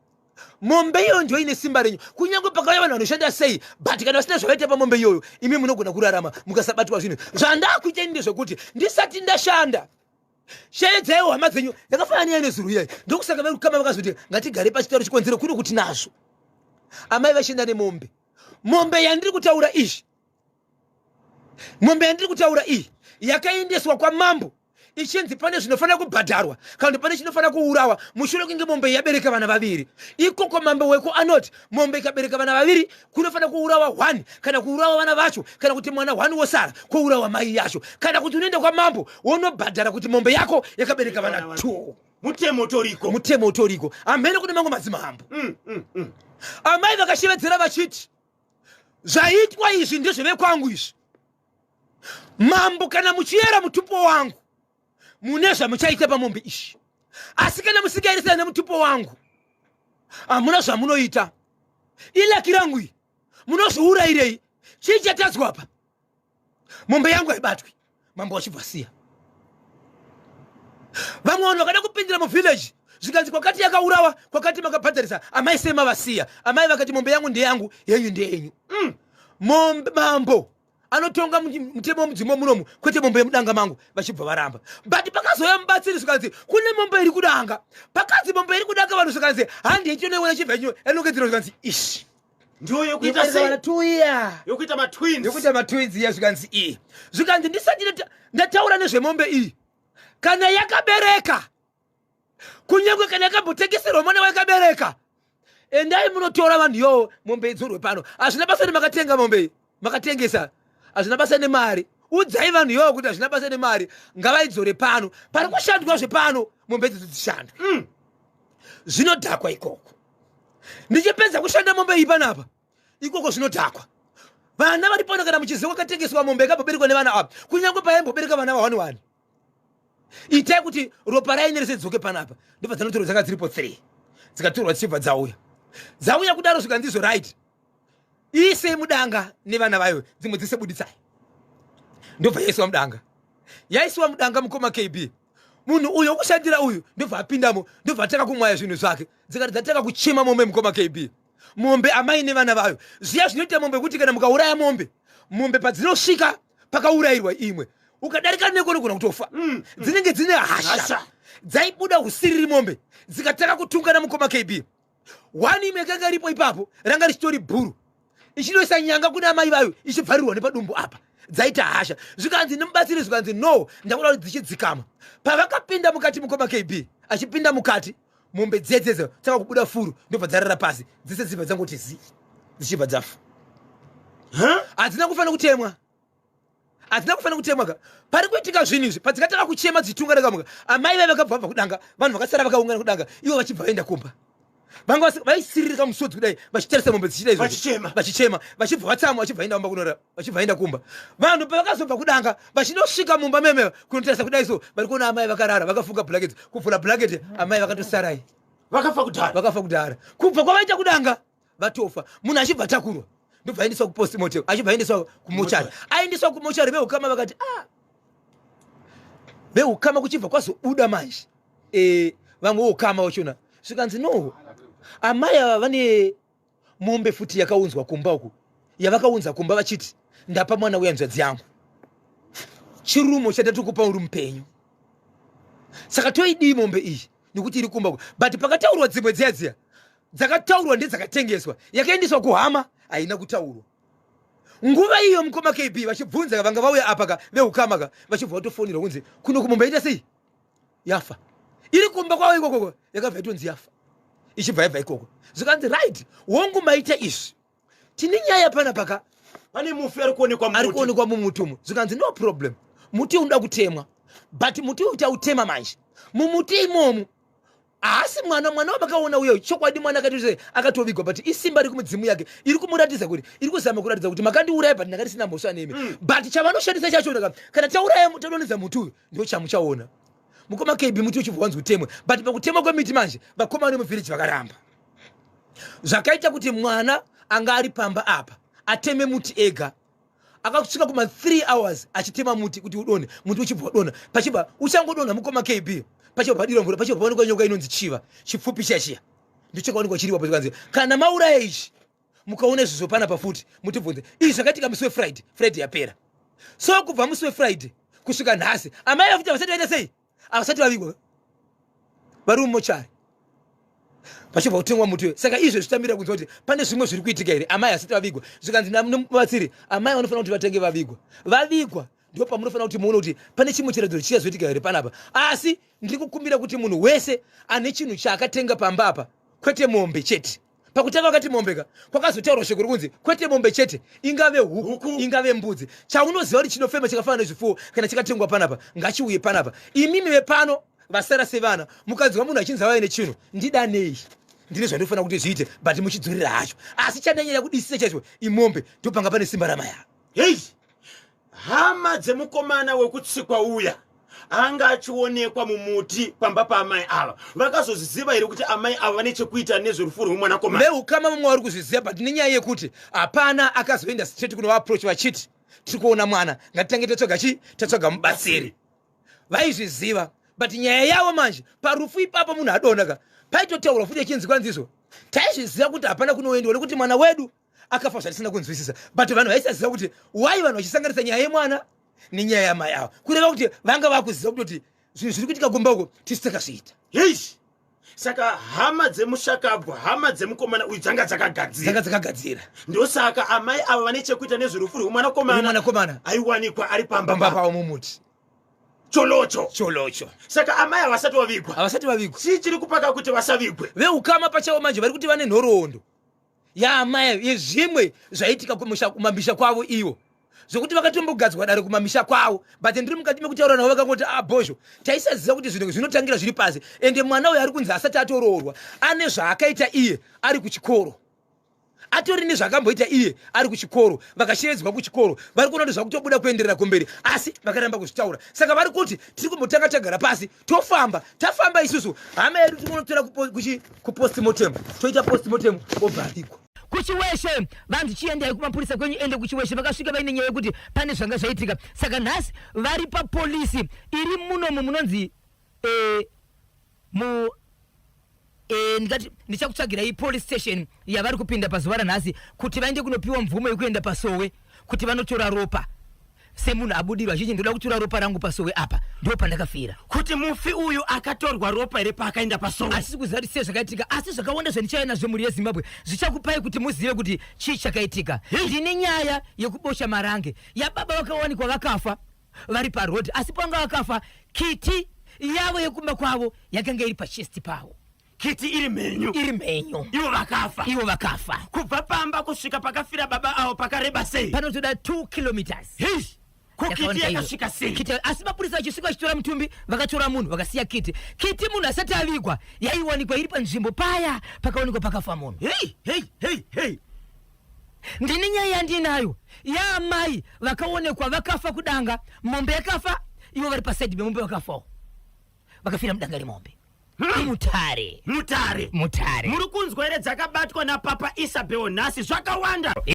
S5: Mombe iyoyo ndio ine simba renyu, kunyange pakauya vanhu vanoshanda sei, but kana vasina zvavaita pamombe iyoyo, imi munogona kurarama mukasabatwa zvinhu. Zvandakuita ini ndezvekuti ndisati ndashanda, sheedzai hama dzenyu yakafanana nezuru iyai. Ndokusaka vakama vakazoti ngatigare pachitaro chikonzero kuri kuti nazvo amai vashanda nemombe. Mombe yandiri kutaura izvi, mombe yandiri kutaura iyi yakaendeswa kwamambo ichinzi pane zvinofana kubhadharwa kana kuti pane chinofana kuurawa mushure kunge mombe yabereka vana vaviri. Ikoko mambo weko anoti mombe ikabereka vana vaviri kunofana kuurawa 1 kana kuurawa vana vacho kana kuti mwana 1 wosara kuurawa mai yacho kana kuti unoenda kwa mambo wonobhadhara kuti mombe yako yakabereka vana 2. Mutemo utoriko amene kuti mango madzimambo. Amai vakashevedzera vachiti zvaitwa izvi ndizvo vekwangu izvi. Mambo kana muchiera mutupo wangu mune zvamuchaita pamombe ishi, asi kana musingairisana nemutupo wangu hamuna zvamunoita. Ilaki rangu iyi munozviurayirei? Chii chatadzwa apa? Mombe yangu haibatwi. Mambo wachibva siya. Vamwe vanhu vakada kupindira muvillage zvikanzi kwakati yakaurawa kwakati makabhadharisa amai sema vasiya. Amai vakati mombe yangu ndeyangu yenyu ndeyenyu. Mambo anotonga mutemo womudzimba munomu kwete mombe yemudanga mangu vachibva varamba. But pakazoya mubatsiri zvikanzi kune mombe iri kudanga. Pakadzi mombe iri kudanga vanhu zvikanzi handi ichinoiona chibva inyo enongedzera zvikanzi ishi
S1: ndiyo yokuita sei? Yokuita matwins.
S5: Yokuita matwins iya zvikanzi iyi. Zvikanzi ndisati ndataura nezvemombe iyi. Kana yakabereka kunyangwe kana yakambotengeserwa mwana wakabereka endai munotora vanhu yo mombe idzorwe pano. Hazvina basa nemakatenga mombe iyi makatengesa. Hazvina basa nemari. Udzai vanhu yo kuti hazvina basa nemari ngavaidzore pano. Pari kushandwa zvepano mombe idzi dzishandwe. Zvinodhakwa ikoko. Ndichipedza kushanda mombe iyi panapa ikoko zvinodhakwa. Vana vari pano kana muchiziva kwakatengeswa mombe yakabereka nevana ava kunyangwe paimbobereka vana va1. Itai kuti ropa rainere sedzoke panapa. Ndibva dzanotorwa dzanga dziripo 3 dzikatorwa dzichibva dzauya kudaro zvikandizo right. Ise mudanga nevana vayo dzimwe dzise buditsai. Ndobva yaiswa mudanga. Yaiswa mudanga mukoma KB. Munhu uyo ukushandira uyu ndobva apindamo ndobva ataka kumwaya zvinhu zvake. Dzikati dzataka kuchema mombe mukoma KB. Mombe amai nevana vayo. Zviya zvinoita mombe kuti kana mukauraya mombe padzinosvika pakaurayirwa imwe ukadarika nekone kuna kutofa. Dzinenge dzine hasha dzaibuda usiriri mombe dzikataka kutungana mukoma KB. 1 imwe yakanga iripo ipapo ranga richitori bhuru ichinoisa nyanga kuna amai vayo ichibvarirwa nepadumbu apa dzaita hasha. Zvikanzi nemubatsiri zvikanzi no ndakuda kuti dzichidzikama. Pavakapinda mukati mukoma KB achipinda mukati mombe dzedzedze tsaka kubuda furu ndobva dzarara pasi dzese dzibva dzangoti dzichibva dzafa. Hadzina kufanira kutemwa. Hadzina kufanira kutemwa ka. Pari kuitika zvinhu izvi padzikataka kuchema dzitunga rakamuka amai vayo vakabva kudanga vanhu vakasara vakaungana kudanga ivo vachibva vaenda kumba. Vanga vaisiririka musodzi kudai vachitarisa mombe dzichida izvo vachichema vachibva vatsamwa vachibva vaenda kumba kunora vachibva vaenda kumba. Vanhu pavakazobva kudanga vachinosvika mumba meme kunotarisa kudai so vari kuona amai vakarara vakafuka blanketi kuvhura blanketi amai vakatosarai vakafa kudhara. Kubva kwavaita kudanga vatofa. Munhu achibva takurwa ndobva aendeswa kupostmortem achibva aendeswa kumochari. Aendeswa kumochari veukama vakati veukama kuchibva kwazobuda manje vamwe voukama wachona zvikanzi no amai ava vane mombe futi yakaunzwa kumba uku yavakaunza kumba vachiti ndapa mwana wehanzvadzi yangu chirumo chatatu kupa uri mupenyu. Saka toidii mombe iyi nekuti iri kumba uku. But pakataurwa dzimwe dziya dzakataurwa ndedzakatengeswa yakaendeswa kuhama haina kutaurwa. Nguva iyo mukoma KB vachibvunza vanga vauya apaka veukama ka vachibva vatofonera kunzi kuno kumombe ita sei yafa. Iri kumba kwavo ikoko yakabva itonzi yafa ichibva yabva ikoko. Zvikanzi right wongu maita izvi tine nyaya panapaka
S1: pane mufi ari kuonekwa
S5: mumutumu. Zvikanzi no problem muti unoda kutemwa but muti uchautema manje mumuti imomu asi mwana wabakaona uyo chokwadi mwana akatovigwa but isimba riri kumudzimu yake iri kumuratidza kuti iri kuzama kuratidza kuti makandiuraya but ndakatisina mhosva nemi. But chavanoshandisa chachona kana tauraya tadonedza muti uyu ndio chamuchaona. Mukoma KB muti uchibva wanzi utemwe but pakutemwa kwemiti manje vakoma vemuvhiriji vakaramba. Zvakaita kuti mwana anga ari pamba apa ateme muti ega akasvika kuma 3 hours achitema muti kuti udone muti uchibva udona pachibva uchangodonha mukoma KB pachibva padira mvura pachibva paonekwa nyoka inonzi chiva chipfupi chachiya ndicho kaonekwa chiripo pachikanzi kana mauraya izvi mukaona izvozvo pana pafuti mutibvunze izvi zvakaitika musi wefriday yapera. So kubva musi wefriday kusvika nhasi amai vafuti vasati vaita sei avasati vavigwa vari mumochari vachibva kutengwa muti. Saka izvo zvitambira kunzwa kuti pane zvimwe zviri kuitika here amai asati vavigwa. Zvikanzi namubatsiri amai vanofanira kuti vatenge vavigwa ndipo pamunofanira kuti muone kuti pane chimwe chiratidzo chichazoitika here panapa. Asi ndiri kukumbira kuti munhu wese ane chinhu chaakatenga pambapa, kwete mombe chete. Pakutanga wakati mombeka kwakazotaurwa shoko kunzi kwete mombe chete, ingave huku ingave mbudzi. Chaunoziva kuti chinofema chakafanana nezvifuwo kana chikatengwa panapa ngachiuye panapa. Imimi vepano vasara sevana mukadziwa munhu achinzi vaine chinhu ndidanei, ndine zvandofanira kuti zviite, but muchidzorera hacho. Asi chandanyanya kudisisa chacho imombe ndopanga pane simba ramaya.
S1: Hei, hama dzemukomana wekutsikwa uya anga achionekwa mumuti pamba paamai ava, vakazoziva here kuti amai ava vane chekuita nezverufu rwomwanakomana?
S5: Veukama mumwe vari kuzviziva, but nenyaya yekuti hapana akazoenda straight kuno vaapproach vachiti tiri kuona mwana ngatitange tatsvaga mubatsiri. Vaizviziva, but nyaya yavo manje parufu ipapo munhu adonaka paitotaurwa futi echinzi kwanziso taizviziva kuti hapana kunoendiwa nekuti mwana wedu akafa zvatisina kunzwisisa, but vanhu vaisaziva kuti wai vanhu vachisanganisa nyaya yemwana nenyaya yamai avo, kureva kuti vanga vakuziva kutoti zvinhu zviri kuitika kumba uko tisitakaziita.
S1: Hei, saka hama dzemushakabwa, hama dzemukomana uyu dzanga dzakagadzira, ndosaka amai ava vane chekuita nezverufu rwomwanakomana aiwanikwa ari pamba
S5: pavo mumuti
S1: cholocho. Saka amai havasati vavigwa. Chii chiri kupaka kuti vasavigwe?
S5: Veukama pachavo manje vari kuti vane nhoroondo yaamai yezvimwe zvaitika kumamisha kwavo ivo, zvokuti vakatombogadzwa dare kumamisha kwavo, but ndiri mukati mekutaura navo vakangoti bhozho taisaziva kuti zvinhu zvinotangira zviri pasi, ende mwana uyo ari kunzi asati atoroorwa ane zvaakaita iye ari kuchikoro, atori nezvakamboita iye ari kuchikoro, vakashevedzwa kuchikoro, vari kuona kuti zvakutobuda kuenderera kumberi, asi vakaramba kuzvitaura. Saka vari kuti tiri kumbotanga tagara pasi tafamba isusu hama yedu tinotora kupostmortem, toita postmortem obvarikwa
S3: kuchiweshe. Vanhu chiendai kumapurisa kwenyu, ende kuchiweshe. Vakasvika vaine nyaya yekuti pane zvanga zvaitika. Saka nhasi vari papolisi iri munomu munonzi ndikati ndichakutsvagira iyi police station yavari kupinda pazuva ranhasi kuti vaende kunopiwa mvumo yekuenda pasowe kuti vanotora ropa. Semunhu abudirwa azhinji ndoda kutora ropa rangu pasowe apa, ndo pandakafira.
S1: Kuti mufi uyu akatorwa ropa here paakaenda pasowe.
S3: Asisi kuziva kuti sei zvakaitika, asi zvakawanda zvandichauya nazvo mhuri yeZimbabwe zvichakupai kuti muzive kuti chii chakaitika. Ndine nyaya yekubosha marange yababa vakawanikwa vakafa vari parodhi, asi panga vakafa kiti yavo yekumba kwavo yakanga iri pachesti pavo.
S1: Kiti iri menyu. Ivo vakafa. Kubva pamba kusvika pakafira baba avo pakareba sei?
S3: Panotoda 2 kilometers.
S1: Hei, kukiti yakasvika sei?
S3: Asi mapurisa vachisvika vachitora mutumbi vakatora munhu vakasiya kiti munhu asati avigwa yaiwanikwa iri panzvimbo paya pakawanikwa pakafa munhu.
S1: Hei.
S3: Ndine nyaya yandinayo yaamai vakaonekwa vakafa kudanga, mombe yakafa, ivo vari pasaidi bemombe vakafawo vakafira mudanga remombe. Mutare.
S1: Muri kunzwa here dzakabatwa napapa Isabel nhasi zvakawanda.